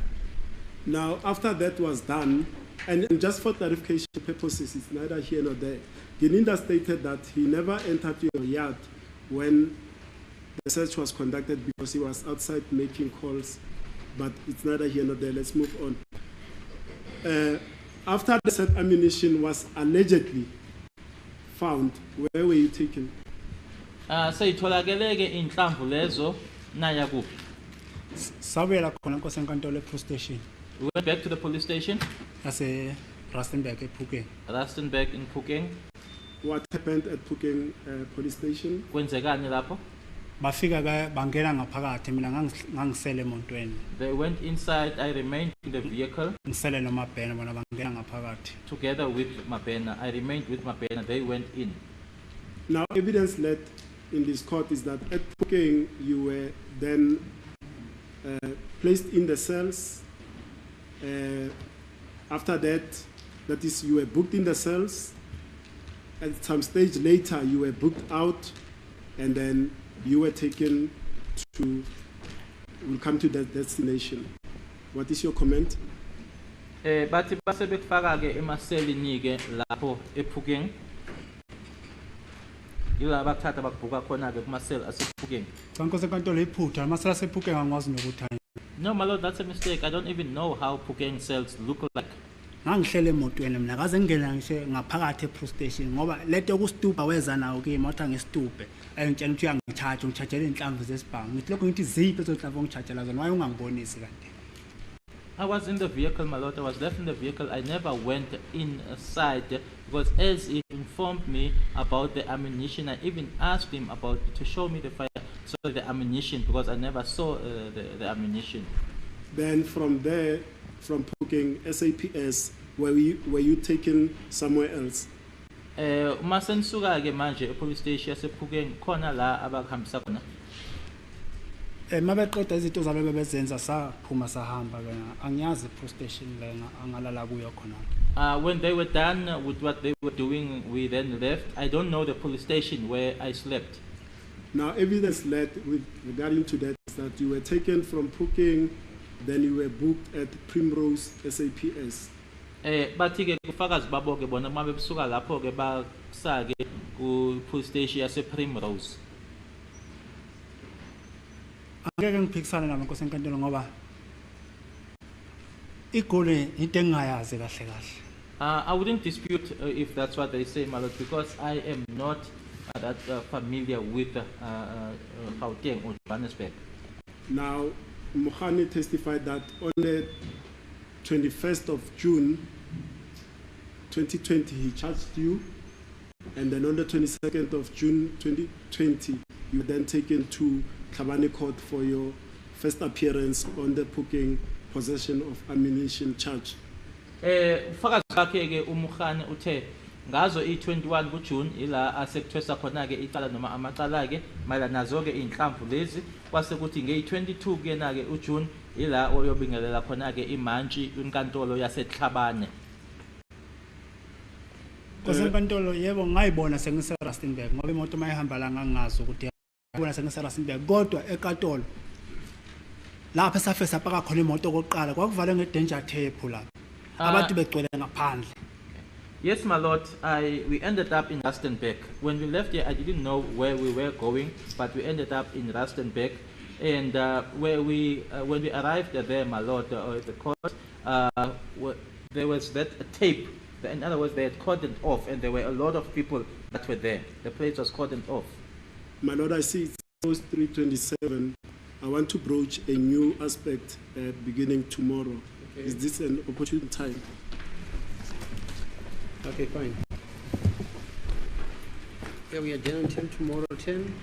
Now, after that was done, and just for clarification purposes, it's neither here nor there, Gininda stated that he never entered your yard when the search was conducted because he was outside making calls, but it's neither here nor there. Let's move on. After the said ammunition was allegedly found, where were you taken? Seyitholakele ke inhlamvu lezo naya kuphi? Sabuyela khona Nkosi enkantolo e-police station We went back to the police station, yase Rustenburg ePhukeng. Rustenburg in Phukeng. What happened at Phukeng police station? Kwenzekani lapho? Bafika ke bangena ngaphakathi mina ngangisele emontweni. They went inside, I remained in the vehicle Ngisele nomabhena bona bangena ngaphakathi. together with Mabena. I remained with Mabena, they went in. Now, evidence led in this court is that at Phukeng you were then placed in the cells. After that, that is, you were booked in the cells. At some stage later, you were booked out, and then you were taken to. We'll come to that destination. What is your comment? Bathi base bekufaka ke emaselini ke lapho ePhukeng. Yila bakuthatha bakubhuka khona ke kumaseli asePhukeng. Cha Nkosi enkantolo iphutha amasela sePhukeng angikwazi nokuthi No, my lord, that's a mistake. I don't even know how Phukeng cells look like. ngangihlele emotweni mina kaze ngingena ngisho ngaphakathi e-police station ngoba lento yokustupa weza nawo ke imoto ngesitube ayongitshela ukuthi uyangicharge ngichargele inhlamvu zesibhamu ngithi lokho ngithi ziphi ezohlamvu ongichargela zona waye ungangibonisi kanti I was in the vehicle, my lord. I was left in the vehicle. I never went inside because as he informed me about the ammunition, I even asked him to show me the ammunition because I never saw the ammunition. Then from there, from Phukeng, SAPS, were you taken somewhere else? Uma senisuka ke manje e-police station yasePhukeng khona la abakuhambisa khona. mabeqeda izinto zabo bebezenza saphuma sahamba kana angiyazi i-police station la angalala kuyo khona. When they were done with what they were doing, we then left. I don't know the police station where I slept. Now, evidence led regarding to that is that you were taken from Phukeng, then you were booked at Primrose SAPS. Bathi ke kufakazi babo ke bona uma besuka lapho ke bakusa ke ku police station yase Primrose. Angeke ngiphikisane nami Nkosi enkantolo ngoba igoli into engingayazi kahle kahle. I wouldn't dispute if that's what they say, my lord, because I am not that familiar with Gauteng or Johannesburg. Now, Mohani testified that on the 21st of June 2020, he charged you, and then on the 22nd of June 2020, you were then taken to Kabani Court for your first appearance on the Phukeng possession of ammunition charge. Ufakazi wakhe ke uMkhane uthe ngazo i21 kuJune ila asekuthwesa khona ke icala noma amacala ke mayela nazo ke inhlamvu lezi kwase kuthi nge22 kuyena ke uJune ila oyobingelela khona ke imantshi inkantolo yaseTlhabane. Nkosi enkantolo yebo ngayibona sengise Rustenburg ngoba imoto mayihamba la ngangazi ukuthi ngibona sengise Rustenburg kodwa enkantolo lapha safesa paka khona imoto okokuqala kwakuvale ngedanger tape lapha abantu begcwele ngaphandle. Yes, my lord, we ended up in Rustenburg. When we left here, I didn't know where we were going, but we ended up in Rustenburg. And when we arrived there, my lord, the court, there was that tape. In other words, they had cordoned off, and there were a lot of people that were there. The place was cordoned off. My lord, I see it's post 327. I want to broach a new aspect beginning tomorrow. Okay. Is this an opportune time? Okay, fine. Yeah, we are done until tomorrow 10.